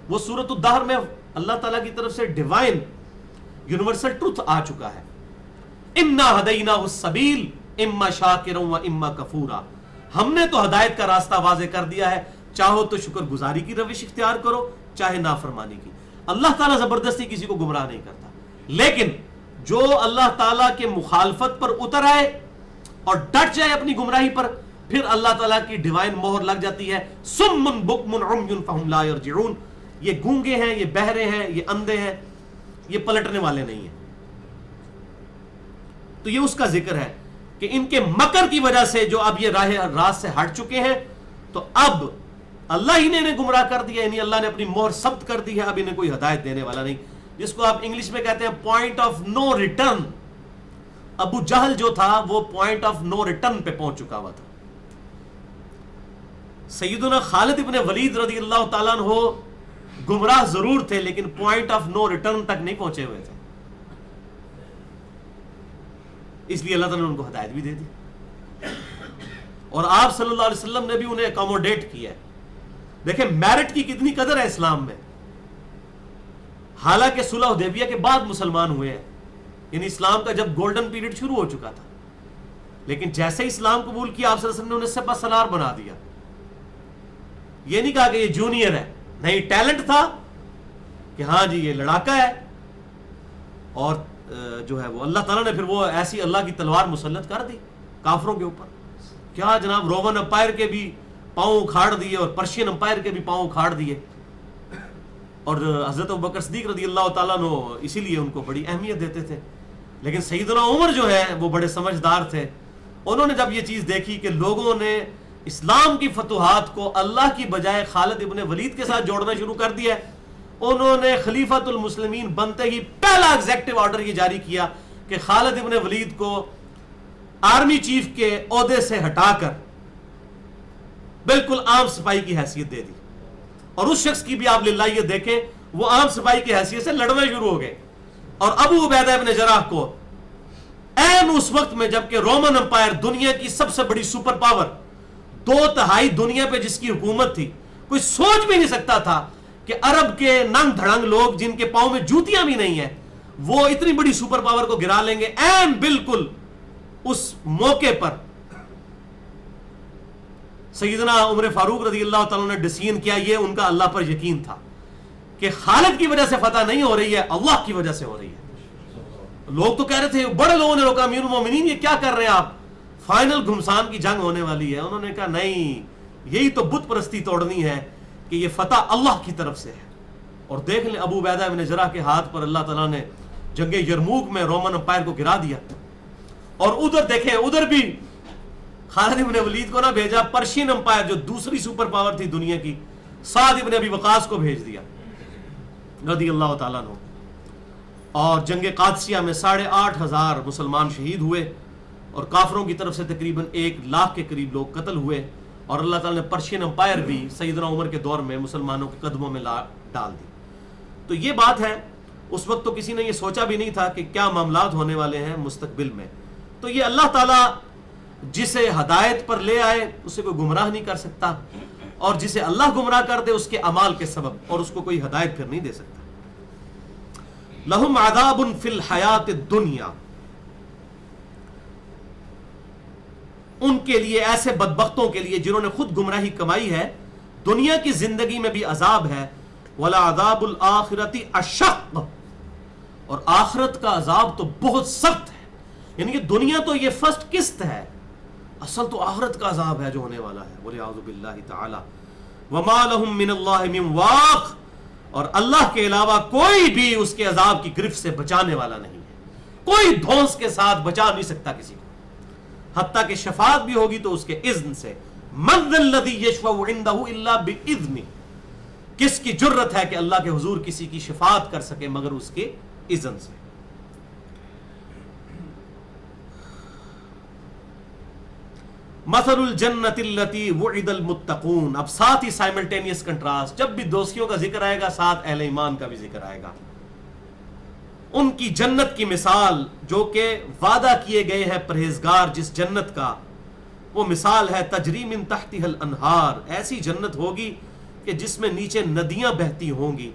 وہ سورۃ الدہر میں اللہ تعالیٰ کی طرف سے ڈیوائن یونیورسل ٹروتھ آ چکا ہے، اِنَّا هَدَيْنَاهُ السَّبِيلَ اِمَّا شَاكِرًا وَإِمَّا كَفُورًا، ہم نے تو ہدایت کا راستہ واضح کر دیا ہے، چاہو تو شکر گزاری کی روش اختیار کرو، چاہے نافرمانی کی۔ اللہ تعالیٰ زبردستی کسی کو گمراہ نہیں کرتا، لیکن جو اللہ تعالیٰ کے مخالفت پر اتر آئے اور ڈٹ جائے اپنی گمراہی پر، پھر اللہ تعالیٰ کی ڈیوائن مہر لگ جاتی ہے، سم بکم عمی فہم لا یرجعون، یہ گونگے ہیں، یہ بہرے ہیں، یہ اندھے ہیں، یہ پلٹنے والے نہیں ہیں۔ تو یہ اس کا ذکر ہے کہ ان کے مکر کی وجہ سے جو اب یہ راہ راست سے ہٹ چکے ہیں، تو اب اللہ ہی نے انہیں گمراہ کر دیا، یعنی اللہ نے اپنی مہر ثبت کر دی ہے، اب انہیں کوئی ہدایت دینے والا نہیں، جس کو آپ انگلش میں کہتے ہیں پوائنٹ آف نو ریٹرن۔ ابو جہل جو تھا وہ پوائنٹ آف نو ریٹرن پہ پہنچ چکا ہوا تھا۔ سیدنا خالد ابن ولید رضی اللہ تعالیٰ عنہ گمراہ ضرور تھے لیکن پوائنٹ آف نو ریٹرن تک نہیں پہنچے ہوئے تھے، اس لیے اللہ تعالیٰ نے ان کو ہدایت بھی دے دی، اور آپ صلی اللہ علیہ وسلم نے بھی انہیں اکوموڈیٹ کیا ہے۔ دیکھیں میرٹ کی کتنی قدر ہے اسلام میں، حالانکہ صلح حدیبیہ کے بعد مسلمان ہوئے ہیں، یعنی اسلام کا جب گولڈن پیریڈ شروع ہو چکا تھا، لیکن جیسے ہی اسلام قبول کیا آپ صلی اللہ علیہ وسلم نے انہیں سپہ سالار بنا دیا۔ یہ نہیں کہا کہ یہ جونیئر ہے، نہیں، ٹیلنٹ تھا کہ ہاں جی یہ لڑاکا ہے، اور جو ہے وہ اللہ تعالیٰ نے پھر وہ ایسی اللہ کی تلوار مسلط کر دی کافروں کے اوپر، کیا جناب رومن امپائر کے بھی پاؤں اکھاڑ دیے اور پرشین امپائر کے بھی پاؤں اکھاڑ دیے، اور حضرت ابوبکر صدیق رضی اللہ تعالیٰ عنہ اسی لیے ان کو بڑی اہمیت دیتے تھے۔ لیکن سیدنا عمر جو ہے وہ بڑے سمجھدار تھے، انہوں نے جب یہ چیز دیکھی کہ لوگوں نے اسلام کی فتوحات کو اللہ کی بجائے خالد ابن ولید کے ساتھ جوڑنا شروع کر دیا، انہوں نے خلیفۃ المسلمین بنتے ہی پہلا ایگزیکٹو آرڈر یہ جاری کیا کہ خالد ابن ولید کو آرمی چیف کے عہدے سے ہٹا کر بالکل عام سپاہی کی حیثیت دے دی، اور اس شخص کی بھی آپ للہ دیکھیں وہ عام سپاہی کی حیثیت سے لڑنا شروع ہو گئے، اور ابو عبیدہ ابن جراح کو این اس وقت میں جبکہ رومن امپائر دنیا کی سب سے بڑی سپر پاور، 2/3 دنیا پہ جس کی حکومت تھی، کوئی سوچ بھی نہیں سکتا تھا کہ عرب کے ننگ دھڑنگ لوگ جن کے پاؤں میں جوتیاں بھی نہیں ہیں وہ اتنی بڑی سپر پاور کو گرا لیں گے۔ این بالکل اس موقع پر سیدنا عمر فاروق رضی اللہ تعالیٰ نے ڈیسیژن کیا، یہ ان کا اللہ پر یقین تھا کہ خالد کی وجہ سے فتح نہیں ہو رہی ہے، اللہ کی وجہ سے ہو رہی ہے۔ لوگ تو کہہ رہے تھے، بڑے لوگوں نے روکا، امیر المومنین یہ کیا کر رہے ہیں آپ، فائنل گھمسان کی جنگ ہونے والی ہے۔ انہوں نے کہا نہیں، یہی تو بت پرستی توڑنی ہے کہ یہ فتح اللہ کی طرف سے ہے۔ اور دیکھ لیں ابو عبیدہ ابن جراح کے ہاتھ پر اللہ تعالیٰ نے جنگ یرموک میں رومن امپائر کو گرا دیا، اور ادھر دیکھیں ادھر بھی خالد ابن ولید کو نہ بھیجا، پرشین امپائر جو دوسری سپر پاور تھی دنیا کی، سعد ابن ابی وقاص کو بھیج دیا رضی اللہ تعالیٰ عنہ، اور جنگ قادسیہ میں 8,500 مسلمان شہید ہوئے، اور کافروں کی طرف سے تقریباً 1,00,000 کے قریب لوگ قتل ہوئے، اور اللہ تعالیٰ نے پرشین امپائر بھی سیدنا عمر کے دور میں مسلمانوں کے قدموں میں ڈال دی۔ تو یہ بات ہے، اس وقت تو کسی نے یہ سوچا بھی نہیں تھا کہ کیا معاملات ہونے والے ہیں مستقبل میں۔ تو یہ اللہ تعالیٰ جسے ہدایت پر لے آئے اسے کوئی گمراہ نہیں کر سکتا، اور جسے اللہ گمراہ کر دے اس کے اعمال کے سبب، اور اس کو کوئی ہدایت پھر نہیں دے سکتا۔ لہم عذاب فی الحیات الدنیا، ان کے لیے، ایسے بدبختوں کے لیے جنہوں نے خود گمراہی کمائی ہے، دنیا کی زندگی میں بھی عذاب ہے، وَلَعَذَابُ الْآخِرَةِ أَشَقُّ، اور آخرت کا عذاب تو بہت سخت ہے۔ یعنی کہ دنیا تو یہ فرسٹ قسط ہے، اصل تو آخرت کا عذاب ہے جو ہونے والا ہے، وَلِعَوْذُ بِاللَّهِ تَعَالَى وَمَا لَهُم مِّنَ اللَّهِ مِن وَاقٍ، اور اللہ کے علاوہ کوئی بھی اس کے عذاب کی گرفت سے بچانے والا نہیں ہے، کوئی دھونس کے ساتھ بچا نہیں سکتا کسی کو، حتیٰ کہ شفاعت بھی ہوگی تو اس کے اذن سے۔ مَن ذَا الَّذِي يَشْفَعُ عِندَهُ إِلَّا بِإِذْنِهِ، کس کی جرت ہے کہ اللہ کے حضور کسی کی شفاعت کر سکے مگر اس کے اذن سے۔ مثل الجنت التي وعد المتقون، اب ساتھ ہی سائملٹینیس کنٹراسٹ، جب بھی دوستیوں کا ذکر آئے گا ساتھ اہل ایمان کا بھی ذکر آئے گا۔ ان کی جنت کی مثال جو کہ وعدہ کیے گئے ہیں پرہیزگار جس جنت کا، وہ مثال ہے تجری من تحتها الانہار، ایسی جنت ہوگی کہ جس میں نیچے ندیاں بہتی ہوں گی،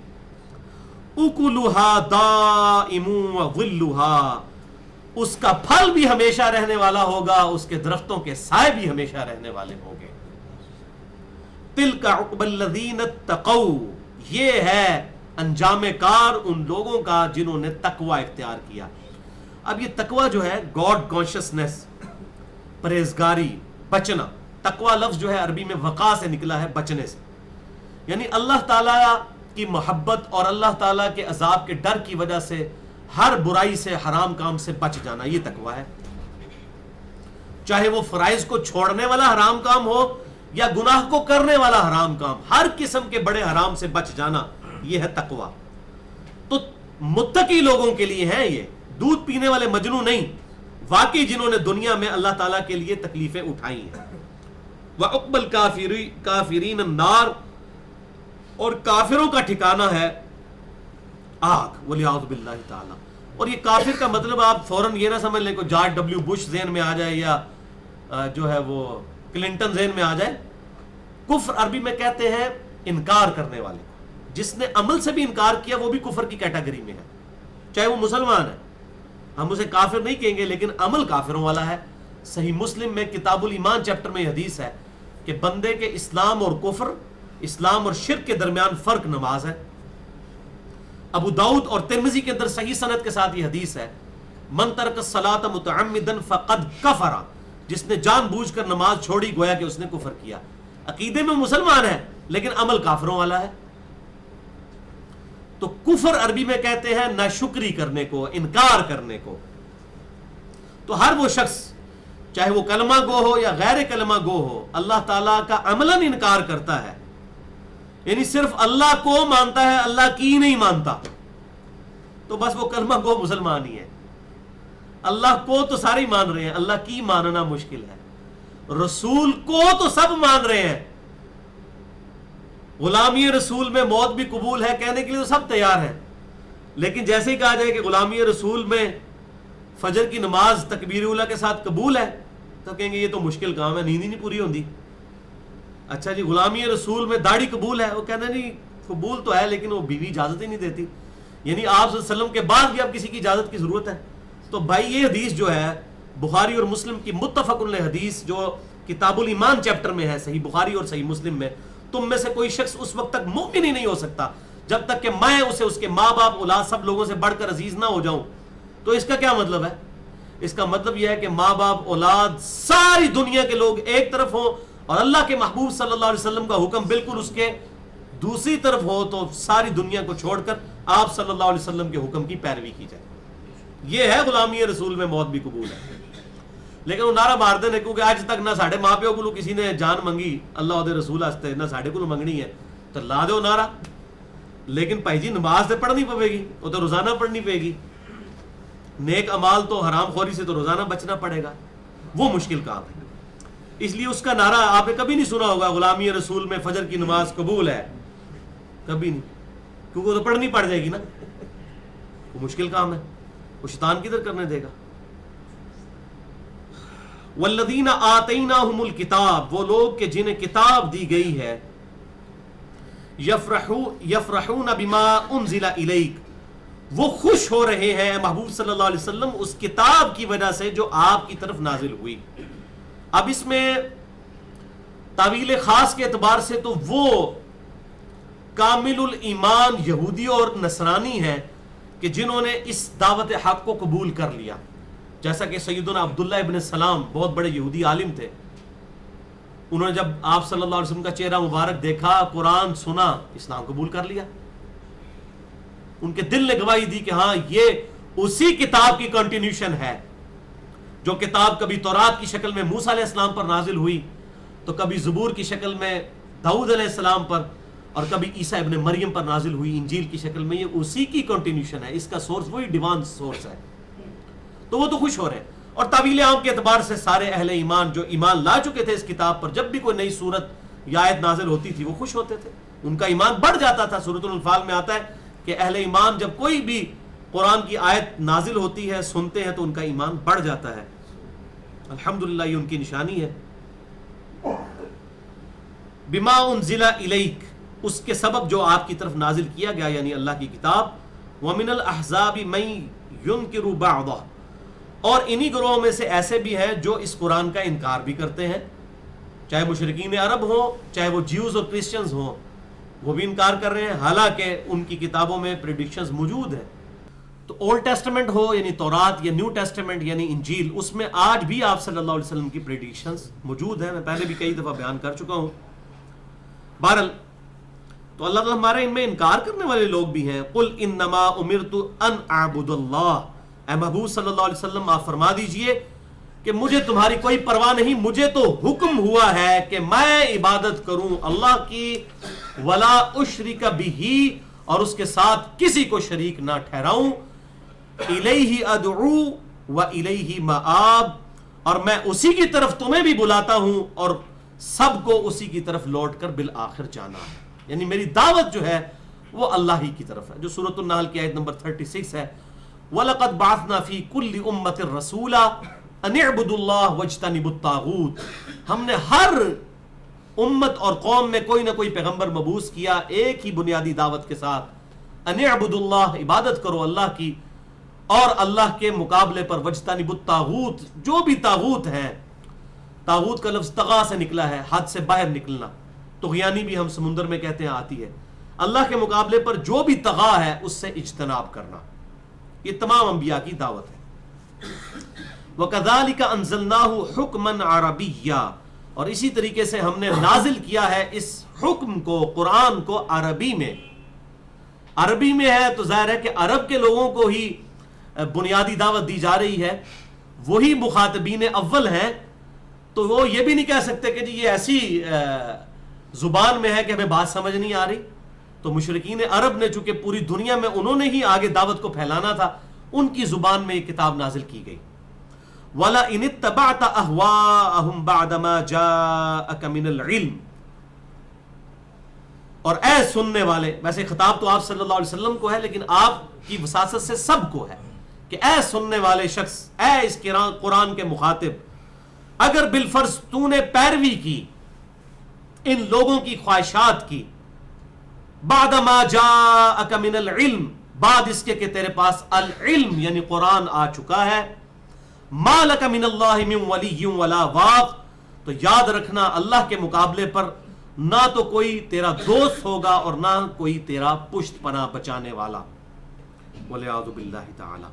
اکلها دائم وظلها، اس کا پھل بھی ہمیشہ رہنے والا ہوگا، اس کے درختوں کے سائے بھی ہمیشہ رہنے والے ہوں گے۔ تلک عقبى الذین اتقوا، یہ ہے انجام کار ان لوگوں کا جنہوں نے تقوی اختیار کیا۔ اب یہ تقوی جو ہے گاڈ کانشسنس، پرہیزگاری، بچنا، تقوی لفظ جو ہے عربی میں وقا سے نکلا ہے، بچنے سے، یعنی اللہ تعالیٰ کی محبت اور اللہ تعالیٰ کے عذاب کے ڈر کی وجہ سے ہر برائی سے، حرام کام سے بچ جانا، یہ تقوی ہے۔ چاہے وہ فرائض کو چھوڑنے والا حرام کام ہو یا گناہ کو کرنے والا حرام کام، ہر قسم کے بڑے حرام سے بچ جانا، یہ ہے تقوی۔ تو متقی لوگوں کے لیے ہے یہ، دودھ پینے والے مجنو نہیں، واقعی جنہوں نے دنیا میں اللہ تعالیٰ کے لیے تکلیفیں اٹھائی ہیں۔ وَعُقْبَ الْكَافِرِينَ النَّارِ، اور کافروں کا ٹھکانہ ہے آگ، وَلِعَوْذُ بِاللَّهِ تعالیٰ۔ اور یہ کافر کا مطلب آپ فوراً یہ نہ سمجھ لیں کہ جارج ڈبلیو بش ذہن میں آ جائے یا جو ہے وہ کلنٹن ذہن میں آ جائے۔ کفر عربی میں کہتے ہیں انکار کرنے والے کو، جس نے عمل سے بھی انکار کیا وہ بھی کفر کی کیٹیگری میں ہے، چاہے وہ مسلمان ہے، ہم اسے کافر نہیں کہیں گے لیکن عمل کافروں والا ہے۔ صحیح مسلم میں کتاب الایمان چیپٹر میں حدیث ہے کہ بندے کے اسلام اور کفر، اسلام اور شرک کے درمیان فرق نماز ہے۔ ابو داؤد اور ترمذی کے اندر صحیح سند کے ساتھ یہ حدیث ہے، من ترک الصلاۃ متعمدا فقد کفر، جس نے جان بوجھ کر نماز چھوڑی گویا کہ اس نے کفر کیا۔ عقیدے میں مسلمان ہے لیکن عمل کافروں والا ہے۔ تو کفر عربی میں کہتے ہیں ناشکری کرنے کو، انکار کرنے کو۔ تو ہر وہ شخص چاہے وہ کلمہ گو ہو یا غیر کلمہ گو ہو، اللہ تعالیٰ کا عملاً انکار کرتا ہے، یعنی صرف اللہ کو مانتا ہے، اللہ کی نہیں مانتا، تو بس وہ کلمہ گو مسلمان ہی ہے۔ اللہ کو تو سارے ہی مان رہے ہیں، اللہ کی ماننا مشکل ہے۔ رسول کو تو سب مان رہے ہیں، غلامی رسول میں موت بھی قبول ہے کہنے کے لیے تو سب تیار ہیں، لیکن جیسے ہی کہا جائے کہ غلامی رسول میں فجر کی نماز تکبیر اولیٰ کے ساتھ قبول ہے تو کہیں گے یہ تو مشکل کام ہے، نیند ہی نہیں پوری ہوتی۔ اچھا جی غلامی رسول میں داڑھی قبول ہے، وہ کہنا نہیں قبول تو ہے لیکن وہ بیوی اجازت ہی نہیں دیتی، یعنی آپ صلی اللہ علیہ وسلم کے بعد بھی اب کسی کی اجازت کی ضرورت ہے۔ تو بھائی یہ حدیث جو ہے بخاری اور مسلم کی متفق علیہ حدیث جو کتاب الایمان چیپٹر میں ہے، صحیح بخاری اور صحیح مسلم میں، تم میں سے کوئی شخص اس وقت تک مومن ہی نہیں ہو سکتا جب تک کہ میں اسے اس کے ماں باپ اولاد سب لوگوں سے بڑھ کر عزیز نہ ہو جاؤں۔ تو اس کا کیا مطلب ہے؟ اس کا مطلب یہ ہے کہ ماں باپ اولاد ساری دنیا کے لوگ ایک طرف ہوں اور اللہ کے محبوب صلی اللہ علیہ وسلم کا حکم بالکل اس کے دوسری طرف ہو، تو ساری دنیا کو چھوڑ کر آپ صلی اللہ علیہ وسلم کے حکم کی پیروی کی جائے۔ یہ ہے غلامی رسول میں موت بھی قبول ہے۔ لیکن وہ نعرہ مار دے کیونکہ اج تک نہ ساڈے ماں پیو کو کسی نے جان منگی اللہ دے رسول واسطے، نہ ساڈے کو منگنی ہے، تو لا دو نعرہ۔ لیکن بھائی جی نماز تو پڑھنی پڑے گی، وہ تو روزانہ پڑھنی پڑے گی، نیک امال تو حرام خوری سے تو روزانہ بچنا پڑے گا، وہ مشکل کام ہے۔ اس لیے اس کا نعرہ آپ نے کبھی نہیں سنا ہوگا غلامی رسول میں فجر کی نماز قبول ہے، کبھی نہیں، کیونکہ وہ تو پڑھنی پڑ جائے گی نا، وہ مشکل کام ہے، وہ شیطان کدھر کرنے دے گا۔ والذین آتیناہم الکتاب، وہ لوگ کہ جنہیں کتاب دی گئی ہے، یفرحون بما انزل الیک، وہ خوش ہو رہے ہیں محبوب صلی اللہ علیہ وسلم اس کتاب کی وجہ سے جو آپ کی طرف نازل ہوئی۔ اب اس میں تعویل خاص کے اعتبار سے تو وہ کامل الایمان یہودی اور نصرانی ہیں کہ جنہوں نے اس دعوت حق کو قبول کر لیا، جیسا کہ سیدنا عبداللہ ابن سلام بہت بڑے یہودی عالم تھے، انہوں نے جب آپ صلی اللہ علیہ وسلم کا چہرہ مبارک دیکھا، قرآن سنا، اسلام قبول کر لیا۔ ان کے دل نے گواہی دی کہ ہاں یہ اسی کتاب کی کنٹینیوشن ہے، جو کتاب کبھی تورات کی شکل میں موسیٰ علیہ السلام پر نازل ہوئی، تو کبھی زبور کی شکل میں داؤد علیہ السلام پر، اور کبھی عیسیٰ ابن مریم پر نازل ہوئی انجیل کی شکل میں، یہ اسی کی کنٹینیوشن ہے، اس کا سورس وہی ڈیوان سورس ہے۔ تو وہ تو خوش ہو رہے ہیں، اور تعویل عام کے اعتبار سے سارے اہل ایمان جو ایمان لا چکے تھے اس کتاب پر، جب بھی کوئی نئی صورت یا آیت نازل ہوتی تھی وہ خوش ہوتے تھے، ان کا ایمان بڑھ جاتا تھا۔ سورۃ الانفال میں آتا ہے کہ اہل ایمان جب کوئی بھی قرآن کی آیت نازل ہوتی ہے سنتے ہیں تو ان کا ایمان بڑھ جاتا ہے، الحمدللہ یہ ان کی نشانی ہے۔ بما انزل الیک، اس کے سبب جو آپ کی طرف نازل کیا گیا یعنی اللہ کی کتاب۔ ومن الاحزاب من ينکر بعضہ، اور انہی گروہوں میں سے ایسے بھی ہیں جو اس قرآن کا انکار بھی کرتے ہیں، چاہے مشرکین عرب ہوں چاہے وہ جیوز اور کرسچنز ہوں، وہ بھی انکار کر رہے ہیں، حالانکہ ان کی کتابوں میں پریڈکشنز موجود ہیں۔ تو اولڈ ٹیسٹمنٹ ہو یعنی تورات یا نیو ٹیسٹمنٹ یعنی انجیل، اس میں آج بھی آپ صلی اللہ علیہ وسلم کی پریڈکشنز موجود ہیں، میں پہلے بھی کئی دفعہ بیان کر چکا ہوں۔ بہرحال تو اللہ تعالیٰ ہمارے ان میں انکار کرنے والے لوگ بھی ہیں۔ قل انما امرت ان اعبد اللہ، اے محبوب صلی اللہ علیہ وسلم آپ فرما دیجئے کہ مجھے تمہاری کوئی پرواہ نہیں، مجھے تو حکم ہوا ہے کہ میں عبادت کروں اللہ کی، ولا اشرک بہ، اور اس کے ساتھ کسی کو شریک نہ ٹھہراؤں، الیہ ادعو و الیہ مآب، اور میں اسی کی طرف تمہیں بھی بلاتا ہوں اور سب کو اسی کی طرف لوٹ کر بالآخر جانا ہے. یعنی میری دعوت جو ہے وہ اللہ ہی کی طرف ہے، جو سورۃ النحل کی آیت نمبر 36 ہے. وَلَقَدْ بَعَثْنَا فِي كُلِّ أُمَّةٍ رَسُولًا أَنِ اعْبُدُوا اللَّهَ وَاجْتَنِبُوا الطَّاغُوتَ، ہم نے ہر امت اور قوم میں کوئی نہ کوئی پیغمبر مبعوث کیا ایک ہی بنیادی دعوت کے ساتھ، أَنِ اعْبُدُوا اللَّهَ، عبادت کرو اللہ کی، اور اللہ کے مقابلے پر وَاجْتَنِبُوا الطَّاغُوتَ، جو بھی طاغوت ہیں، طاغوت کا لفظ طغا سے نکلا ہے، حد سے باہر نکلنا، طغیانی بھی ہم سمندر میں کہتے ہیں آتی ہے، اللہ کے مقابلے پر جو بھی طغا ہے اس سے اجتناب کرنا. یہ تمام انبیاء کی دعوت ہے. وَكَذَلِكَ أَنزَلْنَاهُ حُكْمًا عَرَبِيًّا، اور اسی طریقے سے ہم نے نازل کیا ہے اس حکم کو، قرآن کو عربی میں. عربی میں ہے تو ظاہر ہے کہ عرب کے لوگوں کو ہی بنیادی دعوت دی جا رہی ہے، وہی مخاطبین اول ہیں، تو وہ یہ بھی نہیں کہہ سکتے کہ جی یہ ایسی زبان میں ہے کہ ہمیں بات سمجھ نہیں آ رہی. تو مشرکین عرب نے چونکہ پوری دنیا میں انہوں نے ہی آگے دعوت کو پھیلانا تھا، ان کی زبان میں یہ کتاب نازل کی گئی. وَلَا إِنِ اتَّبَعْتَ أَهْوَاءَهُمْ بَعْدَ مَا جَاءَكَ مِنَ الْعِلْمِ، اور اے سننے والے، ویسے خطاب تو آپ صلی اللہ علیہ وسلم کو ہے لیکن آپ کی وساطت سے سب کو ہے کہ اے سننے والے شخص، اے اس قرآن کے مخاطب، اگر بالفرض تو نے پیروی کی ان لوگوں کی خواہشات کی، بعد ما جاءک من العلم، بعد اس کے کہ تیرے پاس العلم یعنی قرآن آ چکا ہے، ما لک من اللہ من ولی ولا واق، تو یاد رکھنا اللہ کے مقابلے پر نہ تو کوئی تیرا دوست ہوگا اور نہ کوئی تیرا پشت پناہ بچانے والا. والعیاذ باللہ تعالی.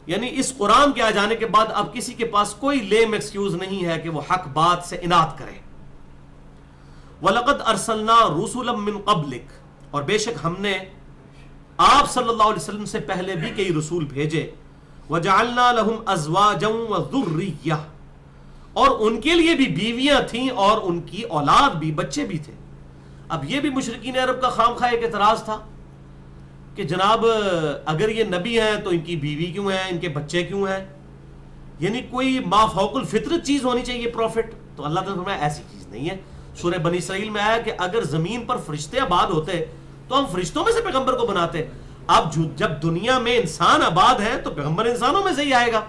یعنی اس قرآن کے آ جانے کے بعد اب کسی کے پاس کوئی لیم ایکسکیوز نہیں ہے کہ وہ حق بات سے اناد کرے. وَلَقَدْ أَرْسَلْنَا رُسُلًا مِّن قَبْلِكَ، اور بے شک ہم نے آپ صلی اللہ علیہ وسلم سے پہلے بھی کئی رسول بھیجے. وَجَعَلْنَا لَهُمْ أَزْوَاجًا وَذُرِّيَّةً، اور ان کے لیے بھی بیویاں تھیں اور ان کی اولاد بھی، بچے بھی تھے. اب یہ بھی مشرکین عرب کا خام خواہ ایک اعتراض تھا کہ جناب اگر یہ نبی ہیں تو ان کی بیوی کیوں ہیں، ان کے بچے کیوں ہیں، یعنی کوئی ما فوق الفطرت چیز ہونی چاہیے پروفٹ. تو اللہ تعالیٰ نے فرمایا ایسی چیز نہیں ہے. سورہ بنی اسرائیل میں آیا کہ اگر زمین پر فرشتے آباد ہوتے تو ہم فرشتوں میں سے پیغمبر کو بناتے. اب جب دنیا میں انسان آباد ہیں تو پیغمبر انسانوں میں سے ہی آئے گا.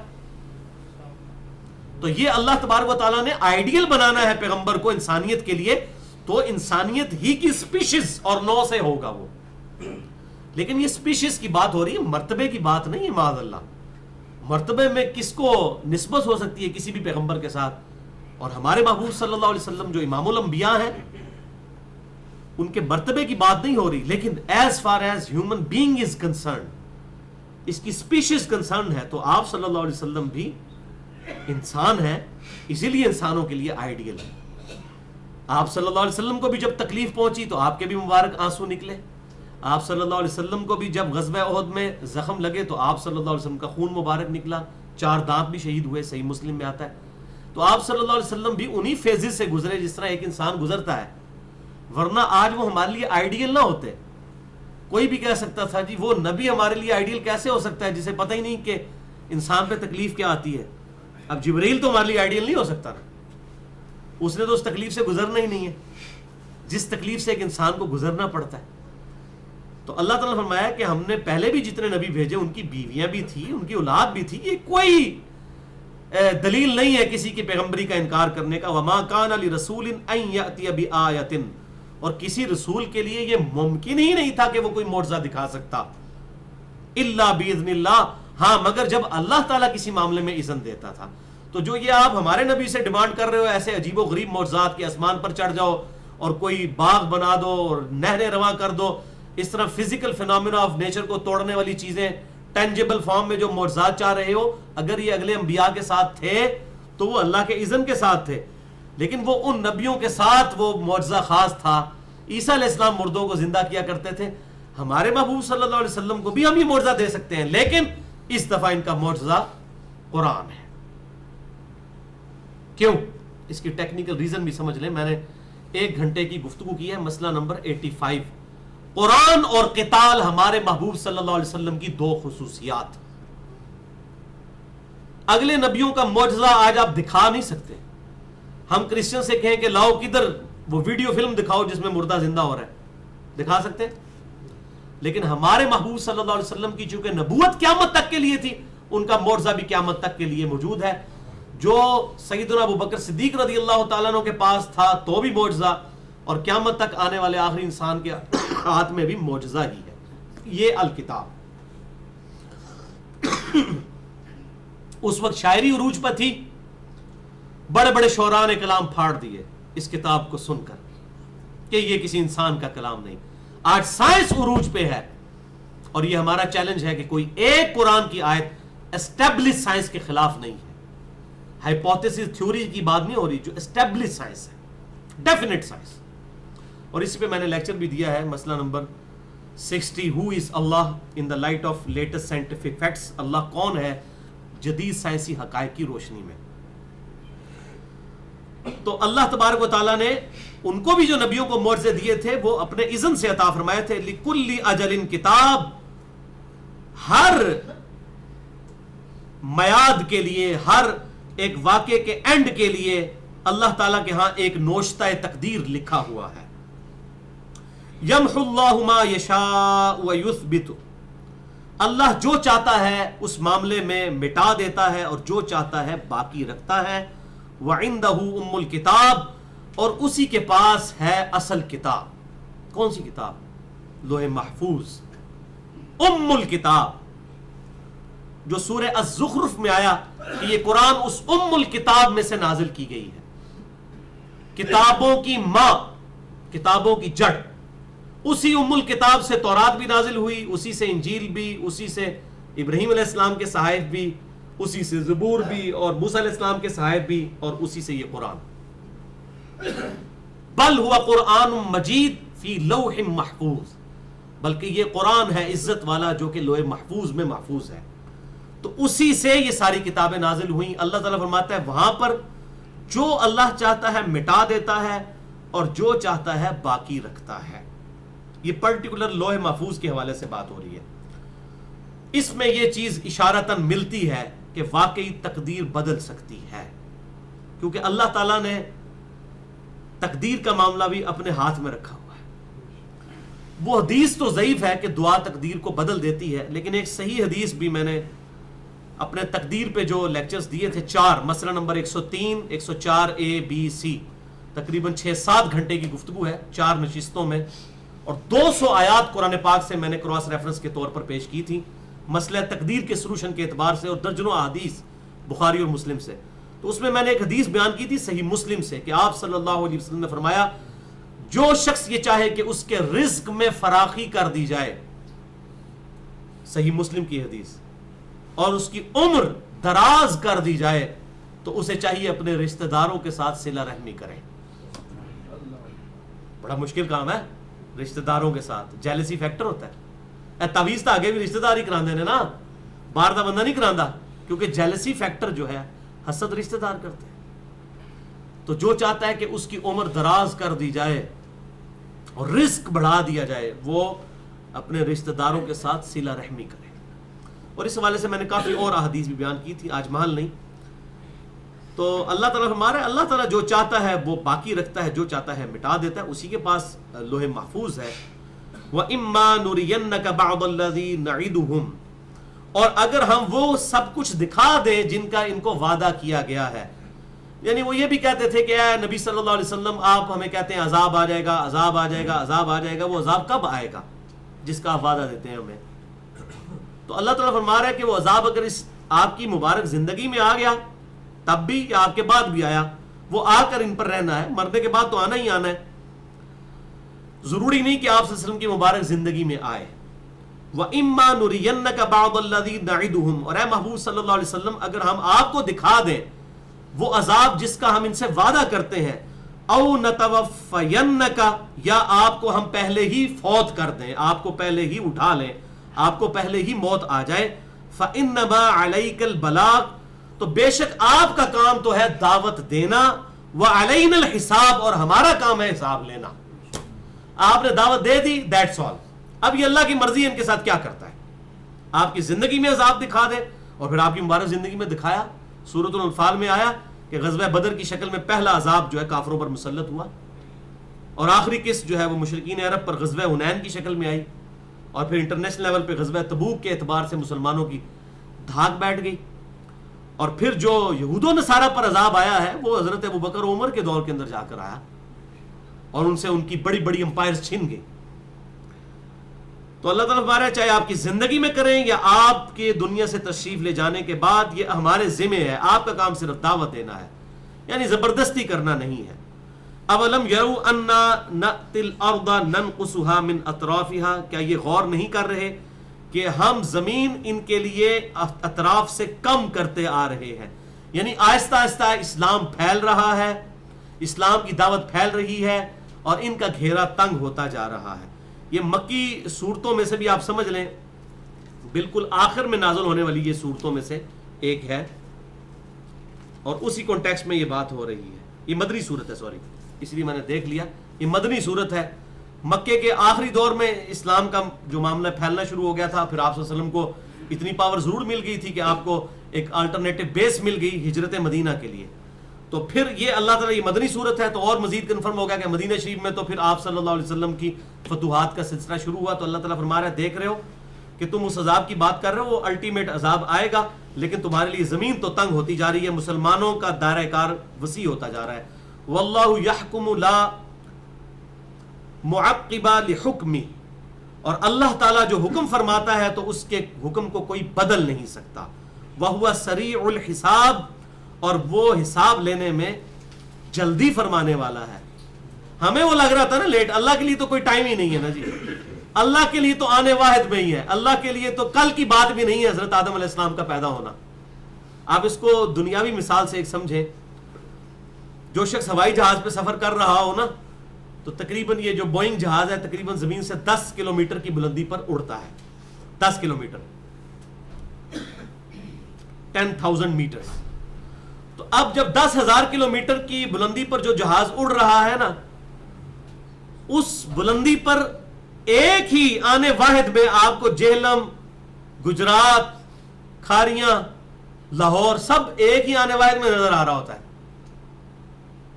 تو یہ اللہ تبارک و تعالیٰ نے آئیڈیل بنانا ہے پیغمبر کو انسانیت کے لیے، تو انسانیت ہی کی سپیشیز اور نو سے ہوگا وہ. لیکن یہ سپیشیز کی بات ہو رہی ہے، مرتبے کی بات نہیں ہے. معاذ اللہ، مرتبے میں کس کو نسبت ہو سکتی ہے کسی بھی پیغمبر کے ساتھ؟ اور ہمارے محبوب صلی اللہ علیہ وسلم جو امام الانبیاء ہیں ان کے مرتبے کی بات نہیں ہو رہی. لیکن as far as human being is concern, اس کی سپیشیز کنسرن ہے، تو آپ صلی اللہ علیہ وسلم بھی انسان ہیں، اسی لیے انسانوں کے لیے آئیڈیل ہے. آپ صلی اللہ علیہ وسلم کو بھی جب تکلیف پہنچی تو آپ کے بھی مبارک آنسو نکلے. آپ صلی اللہ علیہ وسلم کو بھی جب غزوہ احد میں زخم لگے تو آپ صلی اللہ علیہ وسلم کا خون مبارک نکلا، 4 دانت بھی شہید ہوئے، صحیح مسلم میں آتا ہے. تو آپ صلی اللہ علیہ وسلم بھی انہی فیزز سے گزرے جس طرح ایک انسان گزرتا ہے، ورنہ آج وہ ہمارے لیے آئیڈیل نہ ہوتے. کوئی بھی کہہ سکتا تھا جی وہ نبی ہمارے لیے آئیڈیل کیسے ہو سکتا ہے جسے پتہ ہی نہیں کہ انسان پہ تکلیف کیا آتی ہے. اب جبرائیل تو ہمارے لیے آئیڈیل نہیں ہو سکتا نا، اس نے تو اس تکلیف سے گزرنا ہی نہیں ہے جس تکلیف سے ایک انسان کو گزرنا پڑتا ہے. تو اللہ تعالیٰ نے فرمایا کہ ہم نے پہلے بھی جتنے نبی بھیجے ان کی بیویاں بھی تھی، ان کی اولاد بھی تھی. یہ کوئی دلیل نہیں ہے کسی کی پیغمبری کا انکار کرنے کا. وما کان لرسول ان یاتی بآیۃ، اور کسی رسول کے لیے یہ ممکن ہی نہیں تھا کہ وہ کوئی معجزہ دکھا سکتا، الا باذن اللہ، ہاں مگر جب اللہ تعالیٰ کسی معاملے میں اذن دیتا تھا. تو جو یہ آپ ہمارے نبی سے ڈیمانڈ کر رہے ہو ایسے عجیب و غریب معجزات کے آسمان پر چڑھ جاؤ اور کوئی باغ بنا دو اور نہریں رواں کر دو، اس طرح فزیکل فینومینا آف نیچر کو توڑنے والی چیزیں ٹینجیبل فارم میں جو معجزات چاہ رہے ہو، اگر یہ اگلے انبیاء کے ساتھ تھے تو وہ اللہ کے اذن کے ساتھ تھے. لیکن وہ ان نبیوں کے ساتھ وہ معجزہ خاص تھا. عیسیٰ علیہ السلام مردوں کو زندہ کیا کرتے تھے. ہمارے محبوب صلی اللہ علیہ وسلم کو بھی ہم یہ معجزہ دے سکتے ہیں، لیکن اس دفعہ ان کا معجزہ قرآن ہے. کیوں؟ اس کی ٹیکنیکل ریزن بھی سمجھ لیں. میں نے 1 گھنٹے کی گفتگو کی ہے. مسئلہ نمبر 85، قرآن اور قتال ہمارے محبوب صلی اللہ علیہ وسلم کی 2 خصوصیات. اگلے نبیوں کا معجزہ آج آپ دکھا نہیں سکتے. ہم کرسچن سے کہیں کہ لاؤ کدھر وہ ویڈیو فلم دکھاؤ جس میں مردہ زندہ ہو رہا ہے، دکھا سکتے. لیکن ہمارے محبوب صلی اللہ علیہ وسلم کی چونکہ نبوت قیامت تک کے لیے تھی، ان کا معجزہ بھی قیامت تک کے لیے موجود ہے. جو سیدنا ابو بکر صدیق رضی اللہ تعالیٰ عنہ کے پاس تھا تو بھی معجزہ، اور قیامت تک آنے والے آخری انسان کے ہاتھ میں بھی معجزہ ہی ہے. یہ الکتاب اس وقت شاعری عروج پر تھی. بڑے بڑے شعراء نے کلام پھاڑ دیے اس کتاب کو سن کر کہ یہ کسی انسان کا کلام نہیں. آج سائنس عروج پہ ہے، اور یہ ہمارا چیلنج ہے کہ کوئی ایک قرآن کی آیت اسٹیبلش سائنس کے خلاف نہیں ہے. ہائپوتھیسس تھیوری کی بات نہیں ہو رہی، جو اسٹیبلش سائنس ہے، ڈیفینٹ سائنس. اور اسی پہ میں نے لیکچر بھی دیا ہے. مسئلہ نمبر 60، who is Allah in the light of latest scientific facts. اللہ کون ہے جدید سائنسی حقائق کی روشنی میں. تو اللہ تبارک و تعالیٰ نے ان کو بھی جو نبیوں کو معجزے دیے تھے وہ اپنے اذن سے عطا فرمائے تھے. لِكُلِّ أَجَلٍ کتاب، ہر میعاد کے لیے، ہر ایک واقعے کے اینڈ کے لیے اللہ تعالیٰ کے ہاں ایک نوشتہ تقدیر لکھا ہوا ہے. يَمْحُ اللَّهُ مَا يَشَاءُ وَيُثْبِتُ، اللہ جو چاہتا ہے اس معاملے میں مٹا دیتا ہے اور جو چاہتا ہے باقی رکھتا ہے. وَعِنْدَهُ أُمُّ الْكِتَابِ، اور اسی کے پاس ہے اصل کتاب. کون سی کتاب؟ لوح محفوظ. ام الکتاب، جو سورہ الزخرف میں آیا کہ یہ قرآن اس ام الکتاب میں سے نازل کی گئی ہے. کتابوں کی ماں، کتابوں کی جڑ. اسی ام الکتاب سے تورات بھی نازل ہوئی، اسی سے انجیل بھی، اسی سے ابراہیم علیہ السلام کے صحائف بھی، اسی سے زبور بھی، اور موسیٰ علیہ السلام کے صحائف بھی، اور اسی سے یہ قرآن. بل ہوا قرآن مجید فی لوح محفوظ، بلکہ یہ قرآن ہے عزت والا جو کہ لوح محفوظ میں محفوظ ہے. تو اسی سے یہ ساری کتابیں نازل ہوئیں. اللہ تعالیٰ فرماتا ہے وہاں پر جو اللہ چاہتا ہے مٹا دیتا ہے اور جو چاہتا ہے باقی رکھتا ہے. یہ پرٹیکولر لوح محفوظ کے حوالے سے بات ہو رہی ہے. اس میں یہ چیز اشارتاً ملتی ہے کہ واقعی تقدیر بدل سکتی ہے، کیونکہ اللہ تعالیٰ نے تقدیر کا معاملہ بھی اپنے ہاتھ میں رکھا ہوا ہے. وہ حدیث تو ضعیف ہے کہ دعا تقدیر کو بدل دیتی ہے، لیکن ایک صحیح حدیث بھی میں نے اپنے تقدیر پہ جو لیکچرز دیے تھے 4، مسئلہ نمبر 103، 104A B C، تقریباً 6-7 گھنٹے کی گفتگو ہے 4 نشستوں میں، اور 200 آیات قرآن پاک سے میں نے کراس ریفرنس کے طور پر پیش کی تھی مسئلہ تقدیر کے سلوشن کے اعتبار سے، اور درجنوں احادیث بخاری اور مسلم سے. تو اس میں نے ایک حدیث بیان کی تھی صحیح مسلم سے کہ آپ صلی اللہ علیہ وسلم نے فرمایا جو شخص یہ چاہے کہ اس کے رزق میں فراخی کر دی جائے، صحیح مسلم کی حدیث، اور اس کی عمر دراز کر دی جائے، تو اسے چاہیے اپنے رشتہ داروں کے ساتھ صلہ رحمی کرے. بڑا مشکل کام ہے رشتہ داروں کے ساتھ، جیلسی فیکٹر ہوتا ہے. تعویذ تو آگے بھی رشتہ دار ہی کراندے نے نا، باہر دا بندہ نہیں کراندا، کیونکہ جیلسی فیکٹر جو ہے حسد رشتہ دار کرتے ہیں. تو جو چاہتا ہے کہ اس کی عمر دراز کر دی جائے اور رزق بڑھا دیا جائے، وہ اپنے رشتہ داروں کے ساتھ صلہ رحمی کرے. اور اس حوالے سے میں نے کافی اور احادیث بھی بیان کی تھی، آج محل نہیں. تو اللہ تعالیٰ ہمارے اللہ تعالیٰ جو چاہتا ہے وہ باقی رکھتا ہے، جو چاہتا ہے مٹا دیتا ہے. اسی کے پاس لوح محفوظ ہے. وَإِمَّا نُرِيَنَّكَ بَعْضَ الَّذِي نَعِدُهُمْ، اور اگر ہم وہ سب کچھ دکھا دیں جن کا ان کو وعدہ کیا گیا ہے. یعنی وہ یہ بھی کہتے تھے کہ اے نبی صلی اللہ علیہ وسلم آپ ہمیں کہتے ہیں عذاب آ جائے گا، عذاب آ جائے گا، عذاب آ جائے گا. وہ عذاب کب آئے گا جس کا آپ وعدہ دیتے ہیں ہمیں؟ تو اللہ تعالیٰ فرما رہا ہے کہ وہ عذاب اگر اس آپ کی مبارک زندگی میں آ گیا تب بھی یا آپ کے بعد بھی آیا، وہ آ کر ان پر رہنا ہے. مرنے کے بعد تو آنا ہی آنا ہے، ضروری نہیں کہ آپ صلی اللہ علیہ وسلم کی مبارک زندگی میں آئے. وَإِمَّا نُرِيَنَّكَ بَعْضَ الَّذِي نَعِدُهُمْ، اور اے محبوب صلی اللہ علیہ وسلم اگر ہم آپ کو دکھا دیں وہ عذاب جس کا ہم ان سے وعدہ کرتے ہیں، او نَتَوَفَّيَنَّكَ، یا آپ کو ہم پہلے ہی فوت کر دیں، آپ کو پہلے ہی اٹھا لیں، آپ کو پہلے ہی موت آ جائے. فَإِنَّمَا عَلَيْكَ الْبَلَاغُ، تو بے شک آپ کا کام تو ہے دعوت دینا، وعلینا الحساب، اور ہمارا کام ہے حساب لینا. آپ نے دعوت دے دی، دیٹس آل. اب یہ اللہ کی مرضی ہے ان کے ساتھ کیا کرتا ہے. آپ کی زندگی میں عذاب دکھا دے، اور پھر آپ کی مبارک زندگی میں دکھایا. سورۃ الانفال میں آیا کہ غزوہ بدر کی شکل میں پہلا عذاب جو ہے کافروں پر مسلط ہوا، اور آخری قسط جو ہے وہ مشرکین عرب پر غزوہ حنین کی شکل میں آئی، اور پھر انٹرنیشنل لیول پہ غزوہ تبوک کے اعتبار سے مسلمانوں کی دھاک بیٹھ گئی. اور پھر جو یہود و نصارہ پر عذاب آیا ہے وہ حضرت ابوبکر و عمر کے دور کے اندر جا کر آیا، اور ان سے ان کی بڑی بڑی امپائرز چھن گئی. تو اللہ تعالیٰ فرمایا چاہے آپ کی زندگی میں کریں یا آپ کے دنیا سے تشریف لے جانے کے بعد، یہ ہمارے ذمہ ہے. آپ کا کام صرف دعوت دینا ہے، یعنی زبردستی کرنا نہیں ہے. اولم یروا انا نأتی الارض ننقصها من اطرافها، کیا یہ غور نہیں کر رہے کہ ہم زمین ان کے لیے اطراف سے کم کرتے آ رہے ہیں. یعنی آہستہ آہستہ اسلام پھیل رہا ہے، اسلام کی دعوت پھیل رہی ہے، اور ان کا گھیرا تنگ ہوتا جا رہا ہے. یہ مکی صورتوں میں سے بھی آپ سمجھ لیں بالکل آخر میں نازل ہونے والی یہ صورتوں میں سے ایک ہے، اور اسی کانٹیکسٹ میں یہ بات ہو رہی ہے. یہ مدنی صورت ہے، سوری اس لیے میں نے دیکھ لیا، یہ مدنی صورت ہے. مکے کے آخری دور میں اسلام کا جو معاملہ پھیلنا شروع ہو گیا تھا، پھر آپ صلی اللہ علیہ وسلم کو اتنی پاور ضرور مل گئی تھی کہ آپ کو ایک الٹرنیٹو بیس مل گئی ہجرت مدینہ کے لیے. تو پھر یہ اللہ تعالیٰ یہ مدنی صورت ہے، تو اور مزید کنفرم ہو گیا کہ مدینہ شریف میں تو پھر آپ صلی اللہ علیہ وسلم کی فتوحات کا سلسلہ شروع ہوا. تو اللہ تعالیٰ فرما رہا ہے دیکھ رہے ہو کہ تم اس عذاب کی بات کر رہے ہو، وہ الٹیمیٹ عذاب آئے گا، لیکن تمہارے لیے زمین تو تنگ ہوتی جا رہی ہے، مسلمانوں کا دائرہ کار وسیع ہوتا جا رہا ہے. واللہ یحکم لا معقب لحکمہ، اور اللہ تعالیٰ جو حکم فرماتا ہے تو اس کے حکم کو کوئی بدل نہیں سکتا. وہو سریع الحساب، اور وہ حساب لینے میں جلدی فرمانے والا ہے. ہمیں وہ لگ رہا تھا نا لیٹ، اللہ کے لیے تو کوئی ٹائم ہی نہیں ہے نا جی. اللہ کے لیے تو آنے واحد میں ہی ہے، اللہ کے لیے تو کل کی بات بھی نہیں ہے حضرت آدم علیہ السلام کا پیدا ہونا. آپ اس کو دنیاوی مثال سے ایک سمجھیں، جو شخص ہوائی جہاز پہ سفر کر رہا ہو نا، تو تقریباً یہ جو بوئنگ جہاز ہے تقریباً زمین سے 10 کلومیٹر کی بلندی پر اڑتا ہے. 10 کلومیٹر 10,000 میٹر. تو اب جب 10,000 کلومیٹر کی بلندی پر جو جہاز اڑ رہا ہے نا، اس بلندی پر ایک ہی آنے واحد میں آپ کو جہلم، گجرات، کھاریاں، لاہور سب ایک ہی آنے واحد میں نظر آ رہا ہوتا ہے،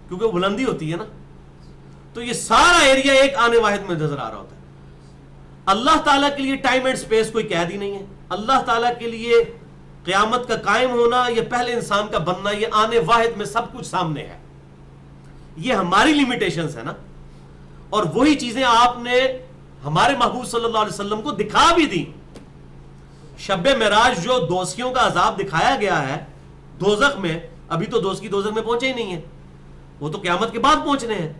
کیونکہ وہ بلندی ہوتی ہے نا. تو یہ سارا ایریا ایک آنے واحد میں نظر آ رہا ہوتا ہے. اللہ تعالیٰ کے لیے ٹائم اینڈ سپیس کوئی قید ہی نہیں ہے. اللہ تعالیٰ کے لیے قیامت کا قائم ہونا، یہ پہلے انسان کا بننا، یہ آنے واحد میں سب کچھ سامنے ہے. یہ ہماری لیمیٹیشنز ہے نا، اور وہی چیزیں آپ نے ہمارے محبوب صلی اللہ علیہ وسلم کو دکھا بھی دی. شب معراج جو دوزخیوں کا عذاب دکھایا گیا ہے دوزخ میں، ابھی تو دوزخی دوزخ میں پہنچے ہی نہیں ہیں، وہ تو قیامت کے بعد پہنچنے ہیں.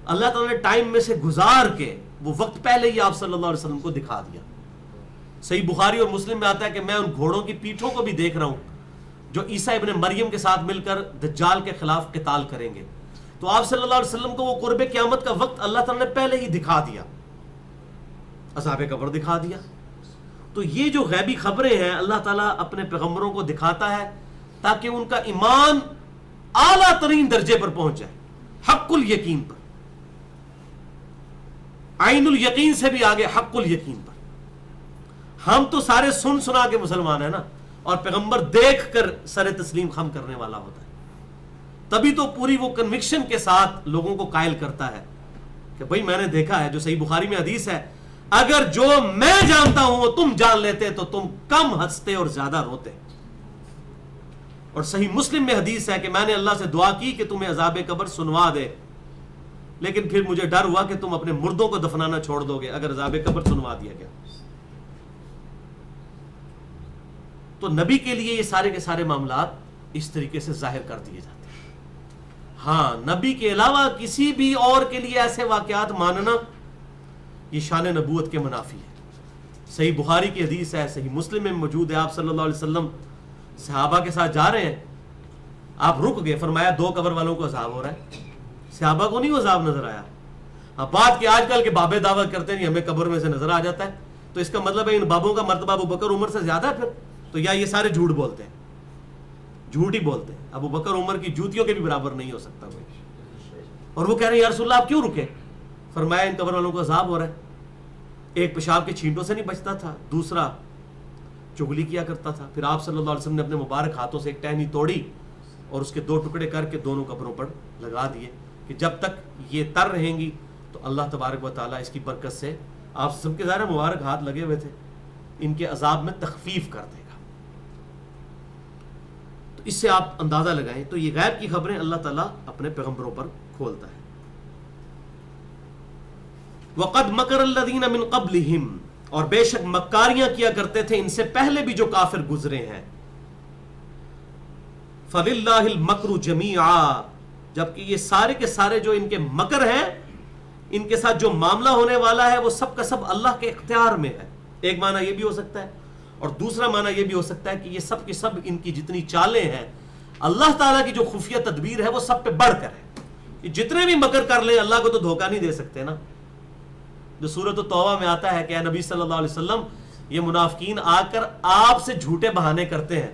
اللہ تعالیٰ نے ٹائم میں سے گزار کے وہ وقت پہلے ہی آپ صلی اللہ علیہ وسلم کو دکھا دیا. صحیح بخاری اور مسلم میں آتا ہے کہ میں ان گھوڑوں کی پیٹھوں کو بھی دیکھ رہا ہوں جو عیسیٰ ابن مریم کے ساتھ مل کر دجال کے خلاف قتال کریں گے. تو آپ صلی اللہ علیہ وسلم کو وہ قرب قیامت کا وقت اللہ تعالیٰ نے پہلے ہی دکھا دیا، عذاب قبر دکھا دیا. تو یہ جو غیبی خبریں ہیں اللہ تعالیٰ اپنے پیغمبروں کو دکھاتا ہے تاکہ ان کا ایمان اعلیٰ ترین درجے پر پہنچ جائے، حق الیقین پر، عین الیقین سے بھی آگے حق الیقین پر. ہم تو سارے سن سنا کے مسلمان ہیں نا، اور پیغمبر دیکھ کر سر تسلیم خم کرنے والا ہوتا ہے. تبھی تو پوری وہ کنوکشن کے ساتھ لوگوں کو قائل کرتا ہے کہ بھئی میں نے دیکھا ہے. جو صحیح بخاری میں حدیث ہے، اگر جو میں جانتا ہوں تم جان لیتے تو تم کم ہنستے اور زیادہ روتے. اور صحیح مسلم میں حدیث ہے کہ میں نے اللہ سے دعا کی کہ تمہیں عذاب قبر سنوا دے، لیکن پھر مجھے ڈر ہوا کہ تم اپنے مردوں کو دفنانا چھوڑ دو گے اگر عذاب قبر سنوا دیا گیا. تو نبی کے لیے یہ سارے کے سارے معاملات اس طریقے سے ظاہر کر دیے جاتے ہیں. ہاں، نبی کے علاوہ کسی بھی اور کے لیے ایسے واقعات ماننا یہ شان نبوت کے منافی ہے. صحیح بخاری کی حدیث ہے، صحیح مسلم میں موجود ہے، آپ صلی اللہ علیہ وسلم صحابہ کے ساتھ جا رہے ہیں، آپ رک گئے، فرمایا 2 قبر والوں کو عذاب ہو رہا ہے. صحابہ کو نہیں وہ عذاب نظر آیا. اب بات کہ آج کل کے بابے دعویٰ کرتے ہیں ہمیں قبر میں سے نظر آ جاتا ہے، تو اس کا مطلب ہے ان بابوں کا مرتبہ ابوبکر عمر سے زیادہ ہے پھر تو، یا یہ سارے جھوٹ بولتے ہیں. جھوٹ ہی بولتے ہیں. ابو بکر عمر کی جوتیوں کے بھی برابر نہیں ہو سکتا کوئی. اور وہ کہہ رہے ہیں یا رسول اللہ آپ کیوں رکے؟ فرمایا ان قبر والوں کو عذاب ہو رہا ہے. ایک پیشاب کے چھینٹوں سے نہیں بچتا تھا, دوسرا چغلی کیا کرتا تھا. پھر آپ صلی اللہ علیہ وسلم نے اپنے مبارک ہاتھوں سے ایک ٹہنی توڑی اور اس کے 2 ٹکڑے کر کے دونوں قبروں پر لگا دیے کہ جب تک یہ تر رہیں گی تو اللہ تبارک و تعالیٰ اس کی برکت سے, آپ سب کے ظاہر مبارک ہاتھ لگے ہوئے تھے, ان کے عذاب میں تخفیف کر دے گا. تو اس سے آپ اندازہ لگائیں. تو یہ غیب کی خبریں اللہ تعالیٰ اپنے پیغمبروں پر کھولتا ہے. وَقَدْ مَكَرَ الَّذِينَ مِن قَبْلِهِمْ, اور بے شک مکاریاں کیا کرتے تھے ان سے پہلے بھی جو کافر گزرے ہیں. فَلِلَّهِ الْمَكْرُ جَمِيعًا, جبکہ یہ سارے کے سارے جو ان کے مکر ہیں, ان کے ساتھ جو معاملہ ہونے والا ہے وہ سب کا سب اللہ کے اختیار میں ہے. ایک معنی یہ بھی ہو سکتا ہے, اور دوسرا معنی یہ بھی ہو سکتا ہے کہ یہ سب کی سب ان کی جتنی چالیں ہیں اللہ تعالیٰ کی جو خفیہ تدبیر ہے وہ سب پہ بڑھ کر ہے. کہ جتنے بھی مکر کر لیں اللہ کو تو دھوکہ نہیں دے سکتے نا. جو سورۃ التوبہ میں آتا ہے کہ اے نبی صلی اللہ علیہ وسلم, یہ منافقین آ کر آپ سے جھوٹے بہانے کرتے ہیں,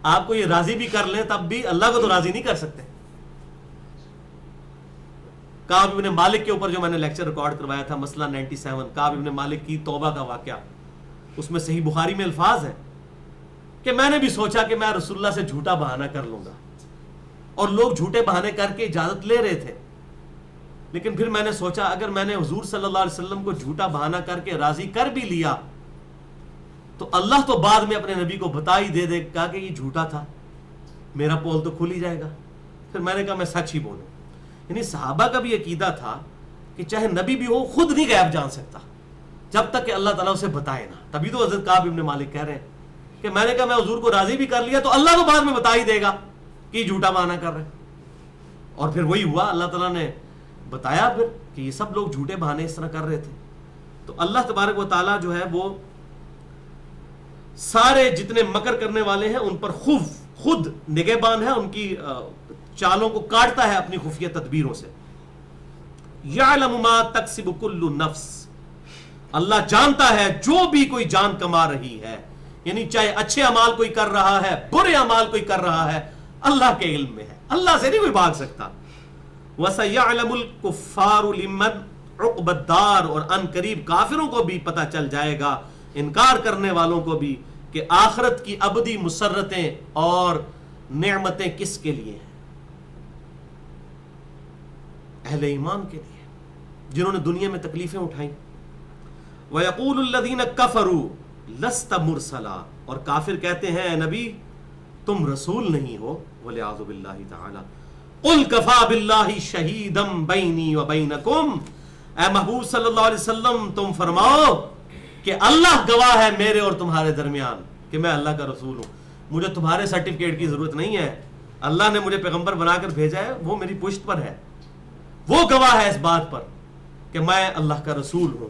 آپ کو یہ راضی بھی کر لیں تب بھی اللہ کو تو راضی نہیں کر سکتے. کعب ابن مالک کے اوپر جو میں نے لیکچر ریکارڈ کروایا تھا, مسئلہ 97, کعب ابن مالک کی توبہ کا واقعہ, اس میں صحیح بخاری میں الفاظ ہیں کہ میں نے بھی سوچا کہ میں رسول اللہ سے جھوٹا بہانہ کر لوں گا, اور لوگ جھوٹے بہانے کر کے اجازت لے رہے تھے, لیکن پھر میں نے سوچا اگر میں نے حضور صلی اللہ علیہ وسلم کو جھوٹا بہانہ کر کے راضی کر بھی لیا تو اللہ تو بعد میں اپنے نبی کو بتا ہی دے گا کہ یہ جھوٹا تھا, میرا پول تو کھل ہی جائے گا. پھر میں نے کہا میں سچ ہی بولوں. یعنی صحابہ کا بھی عقیدہ تھا کہ چاہے نبی بھی ہو خود نہیں غیب جان سکتا جب تک کہ اللہ تعالیٰ اسے بتائے نا. تبھی تو حضرت کعب ابن مالک کہہ رہے ہیں کہ میں نے کہا میں حضور کو راضی بھی کر لیا تو اللہ تو بعد میں بتا ہی دے گا کہ یہ جھوٹا بہانہ کر رہے ہیں. اور پھر وہی ہوا, اللہ تعالیٰ نے بتایا پھر کہ یہ سب لوگ جھوٹے بہانے اس طرح کر رہے تھے. تو اللہ تبارک و تعالیٰ جو ہے وہ سارے جتنے مکر کرنے والے ہیں ان پر خود نگہبان ہے, ان کی چالوں کو کاٹتا ہے اپنی خفیہ تدبیروں سے. یعلم ما تکسب کل نفس, اللہ جانتا ہے جو بھی کوئی جان کما رہی ہے, یعنی چاہے اچھے اعمال کوئی کر رہا ہے برے اعمال کوئی کر رہا ہے, اللہ کے علم میں ہے, اللہ سے نہیں کوئی بھاگ سکتا. وَسَيَعْلَمُ الْكُفَّارُ لِمَنْ عُقْبَ الدَّارِ, اور ان قریب کافروں کو بھی پتہ چل جائے گا, انکار کرنے والوں کو بھی, کہ آخرت کی ابدی مسرتیں اور نعمتیں کس کے لیے ہیں. اہل ایمان کے لیے جنہوں نے دنیا میں تکلیفیں اٹھائیں. وَيَقُولُ الَّذِينَ كَفَرُوا لَسْتَ مُرْسَلًا, اور کافر کہتے ہیں اے نبی تم رسول نہیں ہو. وَلِعَاذُ بِاللَّهِ تَعَالَى قُلْ كَفَى بِاللَّهِ شَهِيدًا بَيْنِي وَبَيْنَكُمْ, اے محبوب صلی اللہ علیہ وسلم تم فرماؤ کہ اللہ گواہ ہے میرے اور تمہارے درمیان کہ میں اللہ کا رسول ہوں. مجھے تمہارے سرٹیفکیٹ کی ضرورت نہیں ہے, اللہ نے مجھے پیغمبر بنا کر بھیجا ہے, وہ میری پشت پر ہے, وہ گواہ ہے اس بات پر کہ میں اللہ کا رسول ہوں.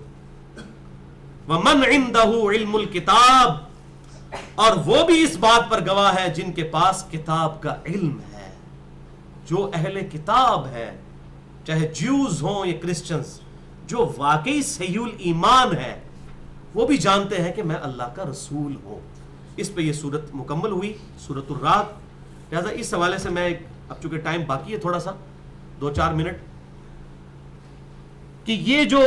وَمَنْ عِنْدَهُ عِلْمُ الْكِتَابِ, اور وہ بھی اس بات پر گواہ ہے جن کے پاس کتاب کا علم ہے. جو اہل کتاب ہے, چاہے جیوز ہوں یا کرسچنز, جو واقعی صحیح الایمان ہے, وہ بھی جانتے ہیں کہ میں اللہ کا رسول ہوں. اس پہ یہ سورت مکمل ہوئی, سورۃ الرعد. لہذا اس حوالے سے میں اب چونکہ ٹائم باقی ہے تھوڑا سا 2-4 منٹ, کہ یہ جو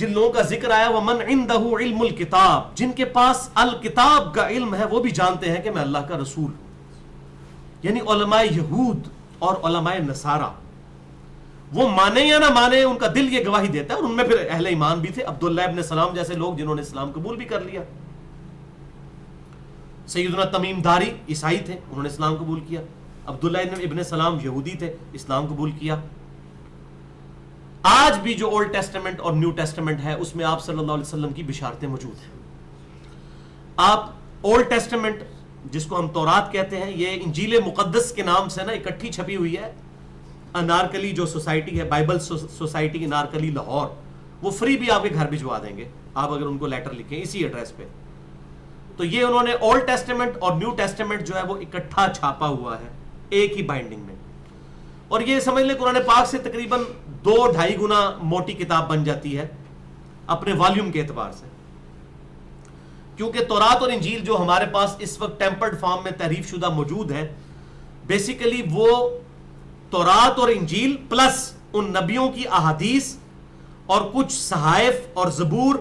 جن لوگوں کا ذکر آیا وَمَنْ عِنْدَهُ عِلْمُ الْكِتَابِ, جن کے پاس الکتاب کا علم ہے, وہ بھی جانتے ہیں کہ میں اللہ کا رسول ہوں. یعنی علماء یہود اور علماء نصارہ, وہ مانے یا نہ مانے ان کا دل یہ گواہی دیتا ہے, اور ان میں پھر اہل ایمان بھی تھے. عبداللہ ابن سلام جیسے لوگ جنہوں نے اسلام قبول بھی کر لیا. سیدنا تمیم داری عیسائی تھے, انہوں نے اسلام قبول کیا. عبداللہ ابن سلام یہودی تھے, اسلام قبول کیا. آج بھی جو اولڈ ٹیسٹمنٹ اور نیو ٹیسٹمنٹ ہے اس میں آپ صلی اللہ علیہ وسلم کی بشارتیں موجود ہیں. آپ اولڈ ٹیسٹمنٹ جس کو ہم تورات کہتے ہیں, یہ انجیل مقدس کے نام سے نا اکٹھی چھپی ہوئی ہے. انارکلی جو سوسائٹی ہے, بائبل سوسائٹی انارکلی لاہور, وہ فری بھی آپ کے گھر بھجوا دیں گے آپ اگر ان کو لیٹر لکھیں اسی ایڈریس پہ. تو یہ انہوں نے اولڈ ٹیسٹمنٹ اور نیو ٹیسٹمنٹ جو ہے وہ اکٹھا چھاپا ہوا ہے ایک ہی بائنڈنگ میں. اور یہ سمجھ لیں قرآن پاک سے تقریباً 2-2.5 گنا موٹی کتاب بن جاتی ہے اپنے والیوم کے اعتبار سے. کیونکہ تورات اور انجیل جو ہمارے پاس اس وقت ٹیمپرڈ فارم میں تحریف شدہ موجود ہے, بیسیکلی وہ تورات اور انجیل پلس ان نبیوں کی احادیث اور کچھ صحائف اور زبور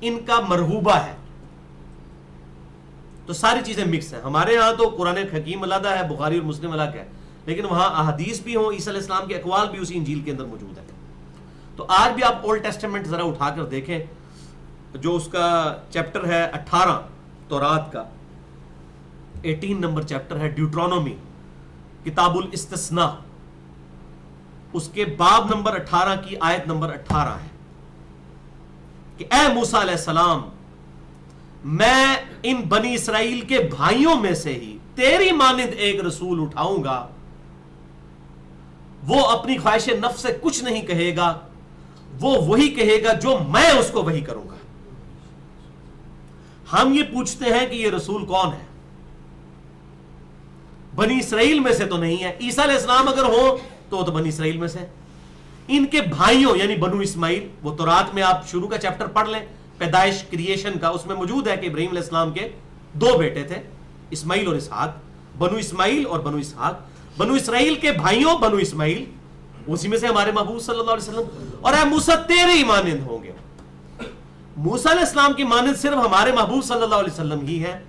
ان کا مرغوبہ ہے. تو ساری چیزیں مکس ہیں. ہمارے ہاں تو قرآن حکیم علیحدہ ہے, بخاری اور مسلم الگ ہے, لیکن وہاں احادیث بھی ہوں, عیسیٰ علیہ السلام کے اقوال بھی اسی انجیل کے اندر موجود ہے. تو آج بھی آپ اولڈ ٹیسٹمنٹ ذرا اٹھا کر دیکھیں, جو اس کا چیپٹر ہے 18 تورات کا, 18 نمبر چیپٹر ہے ڈیوٹرانومی, کتاب الاستثناء, اس کے باب نمبر 18 کی آیت نمبر 18 ہے کہ اے موسیٰ علیہ السلام, میں ان بنی اسرائیل کے بھائیوں میں سے ہی تیری مانند ایک رسول اٹھاؤں گا, وہ اپنی خواہش نفس سے کچھ نہیں کہے گا, وہ وہی کہے گا جو میں اس کو وہی کروں گا. ہم یہ پوچھتے ہیں کہ یہ رسول کون ہے؟ بنی اسرائیل میں سے تو نہیں ہے. عیسیٰ علیہ السلام اگر ہو تو بنی اسرائیل میں سے. ان کے بھائیوں یعنی بنو اسماعیل, وہ تورات میں آپ شروع کا چیپٹر پڑھ لیں, پیدائش کریشن کا, اس میں موجود ہے کہ ابراہیم علیہ السلام کے 2 بیٹے تھے, اسماعیل اور اسحاق, بنو اسماعیل اور بنو اسحاق. بنو اسرائیل کے بھائیوں بنو اسماعیل, اسی میں سے ہمارے محبوب صلی اللہ علیہ وسلم. اور اے موسیٰ تیرے ہی مانند ہوں گے. موسیٰ علیہ السلام کی مانند صرف ہمارے محبوب صلی اللہ علیہ وسلم ہی ہے.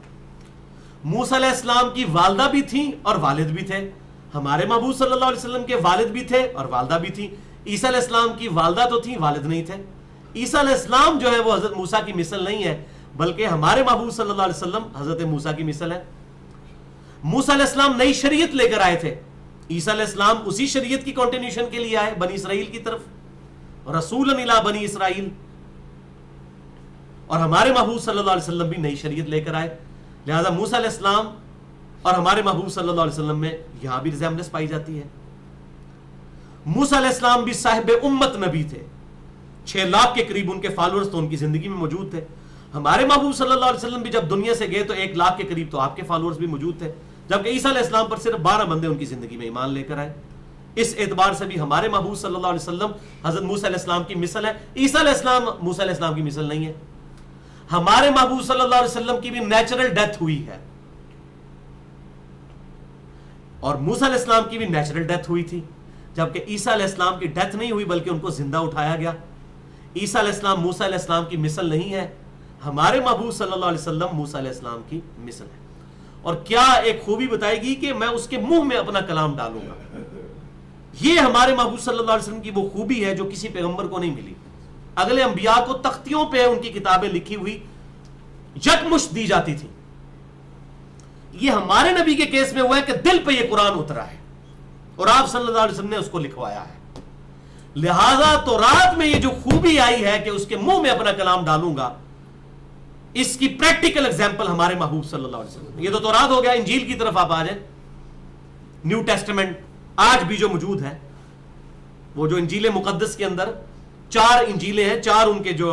موسیٰ علیہ السلام کی والدہ بھی تھیں اور والد بھی تھے. ہمارے محبوب صلی اللہ علیہ وسلم کے والد بھی تھے اور والدہ بھی تھی. عیسیٰ علیہ السلام کی والدہ تو تھی, والد نہیں تھے. عیسیٰ علیہ السلام جو ہے وہ حضرت موسیٰ کی مثل نہیں ہے, بلکہ ہمارے محبوب صلی اللہ علیہ وسلم حضرت موسیٰ کی مثل ہے. موسیٰ علیہ السلام نئی شریعت لے کر آئے تھے, عیسیٰ علیہ السلام اسی شریعت کی کنٹینیوشن کے لیے آئے بنی اسرائیل کی طرف, رسولا الی بنی اسرائیل. اور ہمارے محبوب صلی اللہ علیہ وسلم بھی نئی شریعت لے کر آئے. لہذا موسیٰ علیہ السلام اور ہمارے محبوب صلی اللہ علیہ وسلم میں یہاں بھی ریزیمبلنس پائی جاتی ہے. موسیٰ علیہ السلام بھی صاحب امت نبی تھے, 6 لاکھ کے قریب ان کے فالورز تو ان کی زندگی میں موجود تھے. ہمارے محبوب صلی اللہ علیہ وسلم بھی جب دنیا سے گئے تو 1 لاکھ کے قریب تو آپ کے فالورز بھی موجود تھے, جبکہ عیسیٰ علیہ السلام پر صرف 12 بندے ان کی زندگی میں ایمان لے کر آئے. اس اعتبار سے بھی ہمارے محبوب صلی اللہ علیہ وسلم حضرت موسیٰ علیہ السلام کی مثل ہے. عیسیٰ علیہ السلام موسیٰ علیہ السلام کی مثل نہیں ہے. ہمارے محبوب صلی اللہ علیہ وسلم کی بھی نیچرل ڈیتھ ہوئی ہے, اور موسیٰ علیہ السلام کی بھی نیچرل ڈیتھ ہوئی تھی, جبکہ عیسیٰ علیہ السلام کی ڈیتھ نہیں ہوئی بلکہ ان کو زندہ اٹھایا گیا. عیسیٰ علیہ السلام موسیٰ علیہ السلام کی مثل نہیں ہے, ہمارے محبوب صلی اللہ علیہ وسلم موسیٰ علیہ السلام کی مثل ہے. اور کیا ایک خوبی بتائے گی کہ میں اس کے منہ میں اپنا کلام ڈالوں گا. یہ ہمارے محبوب صلی اللہ علیہ وسلم کی وہ خوبی ہے جو کسی پیغمبر کو نہیں ملی. اگلے انبیاء کو تختیوں پہ ان کی کتابیں لکھی ہوئی یکمشت دی جاتی تھی. یہ ہمارے نبی کے کیس میں ہوا ہے کہ دل پہ یہ قرآن اترا ہے اور آپ صلی اللہ علیہ وسلم نے اس کو لکھوایا ہے. لہذا تورات میں یہ جو خوبی آئی ہے کہ اس کے منہ میں اپنا کلام ڈالوں گا, اس کی پریکٹیکل ایگزامپل ہمارے محبوب صلی اللہ علیہ وسلم. یہ تو تورات ہو گیا. انجیل کی طرف آپ آ جائیں, نیو ٹیسٹمنٹ آج بھی جو موجود ہے, وہ جو انجیل مقدس کے اندر 4 انجیلیں ہیں, 4 ان کے جو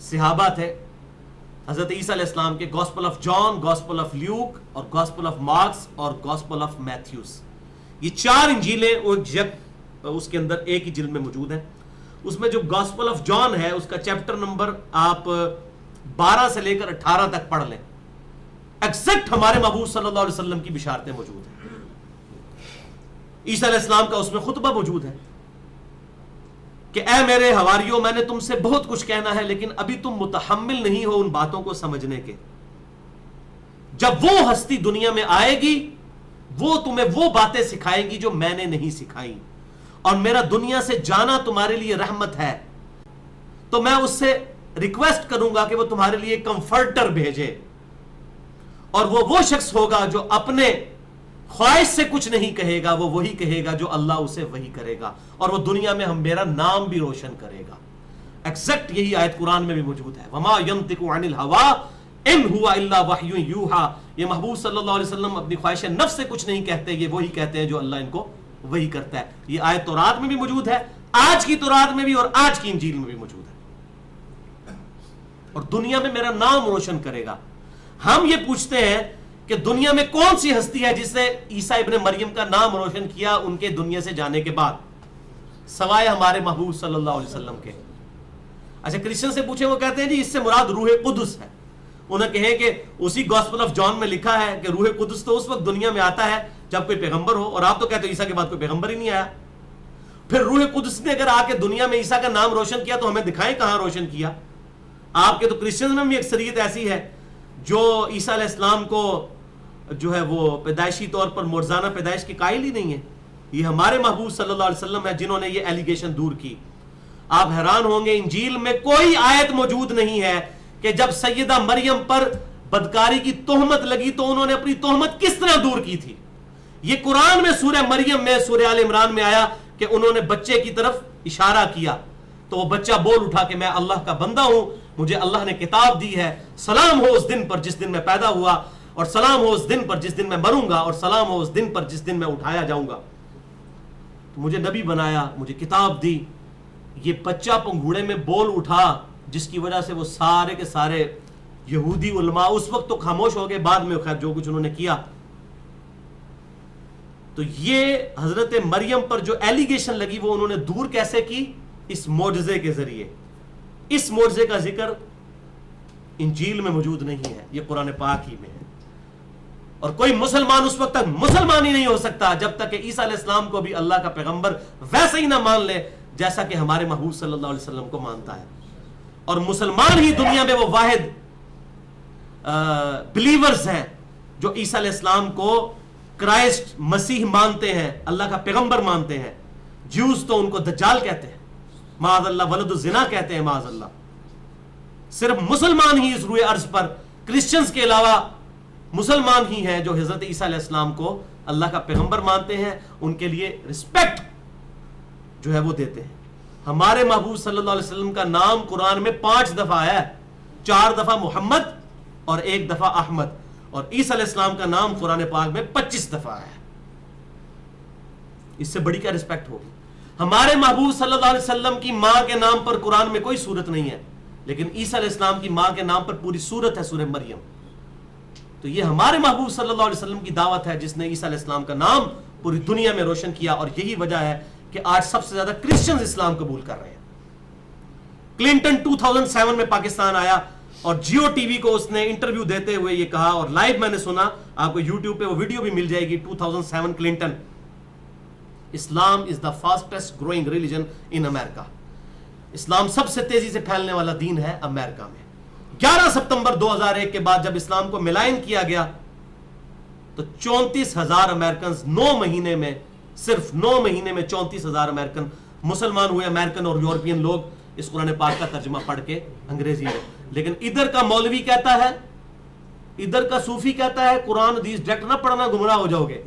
صحابہ تھے, حضرت عیسیٰ علیہ السلام کے gospel of John, gospel of Luke اور گاسپل آف مارکس اور گاسپل آف میتھیوس. یہ 4 انجیلیں اس کے اندر ایک ہی جلد میں موجود ہیں. اس میں جو گاسپل آف جان ہے اس کا چیپٹر نمبر آپ 12 سے لے کر 18 تک پڑھ لیں, ایگزیکٹ ہمارے محبوب صلی اللہ علیہ وسلم کی بشارتیں موجود ہیں. عیسیٰ علیہ السلام کا اس میں خطبہ موجود ہے کہ اے میرے حواریوں, میں نے تم سے بہت کچھ کہنا ہے لیکن ابھی تم متحمل نہیں ہو ان باتوں کو سمجھنے کے. جب وہ ہستی دنیا میں آئے گی وہ تمہیں وہ باتیں سکھائے گی جو میں نے نہیں سکھائی, اور میرا دنیا سے جانا تمہارے لیے رحمت ہے. تو میں اس سے ریکویسٹ کروں گا کہ وہ تمہارے لیے کمفرٹر بھیجے, اور وہ شخص ہوگا جو اپنے خواہش سے کچھ نہیں کہے گا, وہ وہی کہے گا جو اللہ اسے وہی کرے گا, اور وہ دنیا میں ہم میرا نام بھی روشن کرے گا. ایگزیکٹ یہی آیت قرآن میں بھی موجود ہے, وما ينطق عن الهوى ان هو الا وحی یوحى. یہ محبوب صلی اللہ علیہ وسلم اپنی خواہش نفس سے کچھ نہیں کہتے, یہ وہی کہتے ہیں جو اللہ ان کو وہی کرتا ہے. یہ آیت تورات میں بھی موجود ہے, آج کی تورات میں بھی اور آج کی انجیل میں بھی موجود ہے, اور دنیا میں میرا نام روشن کرے گا. ہم یہ پوچھتے ہیں کہ دنیا میں کون سی ہستی ہے جس نے عیسیٰ ابن مریم کا نام روشن کیا ان کے دنیا سے جانے کے بعد, سوائے ہمارے محبوب صلی اللہ علیہ وسلم کے. اچھا کرسچن سے پوچھیں, وہ کہتے ہیں جی اس سے مراد روح قدس ہے. انہیں کہیں کہ اسی گاسپل آف جان میں لکھا ہے کہ روح قدس تو اس وقت دنیا میں آتا ہے جب کوئی پیغمبر ہو، اور آپ تو کہتے ہو عیسیٰ کے بعد کوئی پیغمبر ہی نہیں آیا. پھر روح قدس نے اگر آ کے دنیا میں عیسیٰ کا نام روشن کیا تو ہمیں دکھائیں کہاں روشن کیا. آپ کے تو کرسچنز میں بھی اکثریت ایسی ہے جو عیسیٰ علیہ السلام کو جو ہے وہ پیدائشی طور پر مرزانہ پیدائش کے قائل ہی نہیں ہے. یہ ہمارے محبوب صلی اللہ علیہ وسلم ہے جنہوں نے یہ ایلیگیشن دور کی. آپ حیران ہوں گے انجیل میں کوئی آیت موجود نہیں ہے کہ جب سیدہ مریم پر بدکاری کی تہمت لگی تو انہوں نے اپنی تہمت کس طرح دور کی تھی. یہ قرآن میں سورہ مریم میں سورہ آل عمران میں آیا کہ انہوں نے بچے کی طرف اشارہ کیا تو وہ بچہ بول اٹھا کہ میں اللہ کا بندہ ہوں، مجھے اللہ نے کتاب دی ہے، سلام ہو اس دن پر جس دن میں پیدا ہوا، اور سلام ہو اس دن پر جس دن میں مروں گا، اور سلام ہو اس دن پر جس دن میں اٹھایا جاؤں گا. تو مجھے نبی بنایا، مجھے کتاب دی. یہ بچہ پنگھوڑے میں بول اٹھا جس کی وجہ سے وہ سارے کے سارے یہودی علماء اس وقت تو خاموش ہو گئے، بعد میں خیر جو کچھ انہوں نے کیا. تو یہ حضرت مریم پر جو ایلیگیشن لگی وہ انہوں نے دور کیسے کی؟ اس معجزے کے ذریعے. اس معجزے کا ذکر انجیل میں موجود نہیں ہے، یہ قرآن پاک ہی میں ہے. اور کوئی مسلمان اس وقت تک مسلمان ہی نہیں ہو سکتا جب تک کہ عیسیٰ علیہ السلام کو بھی اللہ کا پیغمبر ویسے ہی نہ مان لے جیسا کہ ہمارے محبوب صلی اللہ علیہ وسلم کو مانتا ہے. اور مسلمان ہی دنیا میں وہ واحد بلیورز ہیں جو عیسیٰ علیہ السلام کو کرائسٹ مسیح مانتے ہیں، اللہ کا پیغمبر مانتے ہیں. جیوز تو ان کو دجال کہتے ہیں، معاذ اللہ، ولد الزنا کہتے ہیں، معاذ اللہ. صرف مسلمان ہی اس روئے ارض پر کرسچنز کے علاوہ مسلمان ہی ہیں جو حضرت عیسیٰ علیہ السلام کو اللہ کا پیغمبر مانتے ہیں، ان کے لیے رسپیکٹ جو ہے وہ دیتے ہیں. ہمارے محبوب صلی اللہ علیہ وسلم کا نام قرآن میں 5 دفعہ آیا ہے، 4 دفعہ محمد اور 1 دفعہ احمد. اور عیسیٰ علیہ السلام کا نام قرآن پاک میں 25 دفعہ آیا ہے. اس سے بڑی کیا رسپیکٹ ہوگی؟ ہمارے محبوب صلی اللہ علیہ وسلم کی ماں کے نام پر قرآن میں کوئی سورت نہیں ہے، لیکن عیسیٰ علیہ السلام کی ماں کے نام پر پوری سورت ہے، سورہ مریم. تو یہ ہمارے محبوب صلی اللہ علیہ وسلم کی دعوت ہے جس نے عیسیٰ علیہ السلام کا نام پوری دنیا میں روشن کیا. اور یہی وجہ ہے کہ آج سب سے زیادہ کرسچنز اسلام قبول کر رہے ہیں. کلنٹن 2007 میں پاکستان آیا اور جیو ٹی وی کو اس نے انٹرویو دیتے ہوئے یہ کہا، اور لائیو میں نے سنا، آپ کو یوٹیوب پہ وہ ویڈیو بھی مل جائے گی. 2007 Clinton, Islam is the fastest growing religion in America. اسلام سب سے تیزی سے پھیلنے والا دین ہے امریکہ میں. 11 ستمبر 2001 کے بعد جب اسلام کو ملائن کیا گیا تو 34,000 امریکنز 9 مہینے میں، صرف 9 مہینے میں 34,000 امریکن مسلمان ہوئے. امریکن اور یورپین لوگ اس قرآن پاک کا ترجمہ پڑھ کے انگریزی میں. لیکن ادھر کا مولوی کہتا ہے، ادھر کا صوفی کہتا ہے قرآن حدیث ڈائریکٹ نہ پڑھنا، گمراہ ہو جاؤ گے.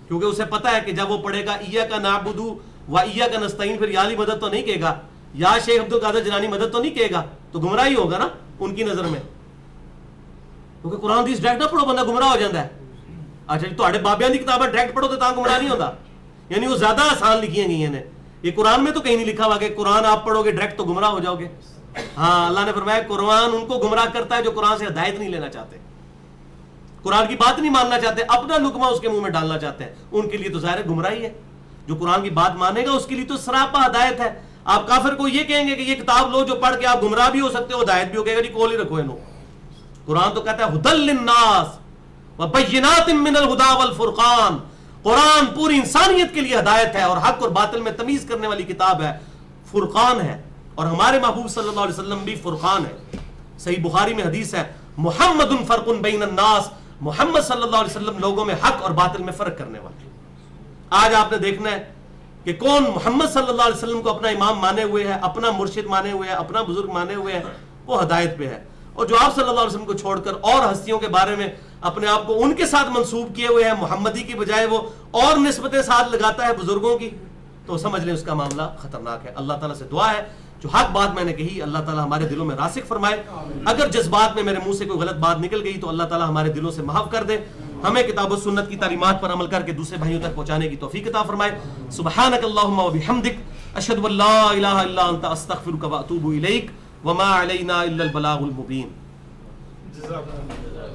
کیونکہ اسے پتا ہے کہ جب وہ پڑھے گا ایاک نعبد و ایاک نستعین، پھر یا علی مدد تو نہیں کہے گا، یا شیخ عبد القادر جیلانی مدد تو نہیں کہے گا، تو گمراہی ہوگا نا ان کی نظر میں. کیونکہ قرآن حدیث ڈائریکٹ نہ پڑھو بندہ گمراہ ہو جاتا ہے. اچھا جی تھوڑے بابیاں دی کتابیں ڈائریکٹ پڑھو تو تاں گمراہ نہیں ہوتا، یعنی وہ زیادہ آسان لکھی گئی ہیں. یہ قرآن میں تو کہیں نہیں لکھا ہوا کہ قرآن آپ پڑھو گے ڈائریکٹ تو گمراہ ہو جاؤ گے. ہاں اللہ نے فرمایا قرآن ان کو گمراہ کرتا ہے جو قرآن سے ہدایت نہیں لینا چاہتے، قرآن کی بات نہیں ماننا چاہتے، اپنا لقمہ اس کے منہ میں ڈالنا چاہتے ہیں. ان کے لیے تو ظاہر گمراہی ہے. جو قرآن کی بات مانے گا اس کے لیے تو سراپا ہدایت ہے. آپ کافر کو یہ کہیں گے کہ یہ کتاب لو جو پڑھ کے آپ گمراہ بھی ہو سکتے ہو، ہدایت بھی ہو، کہے گا جی کول ہی رکھو انہوں. قرآن تو کہتا ہے ہدی للناس وبینات من الہدی والفرقان. قرآن پوری انسانیت کے لیے ہدایت ہے اور حق اور باطل میں تمیز کرنے والی کتاب ہے، فرقان ہے. اور ہمارے محبوب صلی اللہ علیہ وسلم بھی فرقان ہے. صحیح بخاری میں حدیث ہے، محمد فرق بین الناس، محمد صلی اللہ علیہ وسلم لوگوں میں حق اور باطل میں فرق کرنے والے. آج آپ نے دیکھنا ہے کہ کون محمد صلی اللہ علیہ وسلم کو اپنا امام مانے ہوئے ہے، اپنا مرشد مانے ہوئے ہے، اپنا بزرگ مانے ہوئے ہے، وہ ہدایت پہ ہے. اور جو آپ صلی اللہ علیہ وسلم کو چھوڑ کر اور ہستیوں کے بارے میں اپنے آپ کو ان کے ساتھ منسوب کیے ہوئے ہیں، محمدی کی بجائے وہ اور نسبتیں ساتھ لگاتا ہے بزرگوں کی، تو سمجھ لیں اس کا معاملہ خطرناک ہے. اللہ تعالیٰ سے دعا ہے جو حق بات میں نے کہی اللہ تعالیٰ ہمارے دلوں میں راسخ فرمائے. اگر جذبات میں میرے منہ سے کوئی غلط بات نکل گئی تو اللہ تعالیٰ ہمارے دلوں سے محو کر دے. ہمیں کتاب و سنت کی تعلیمات پر عمل کر کے دوسرے بھائیوں تک پہنچانے کی توفیق عطا فرمائے. سبحانک اللہم و بحمدک، اشہد ان لا الہ الا انت، استغفرک و اتوب الیک، وما علینا الا البلاغ المبین.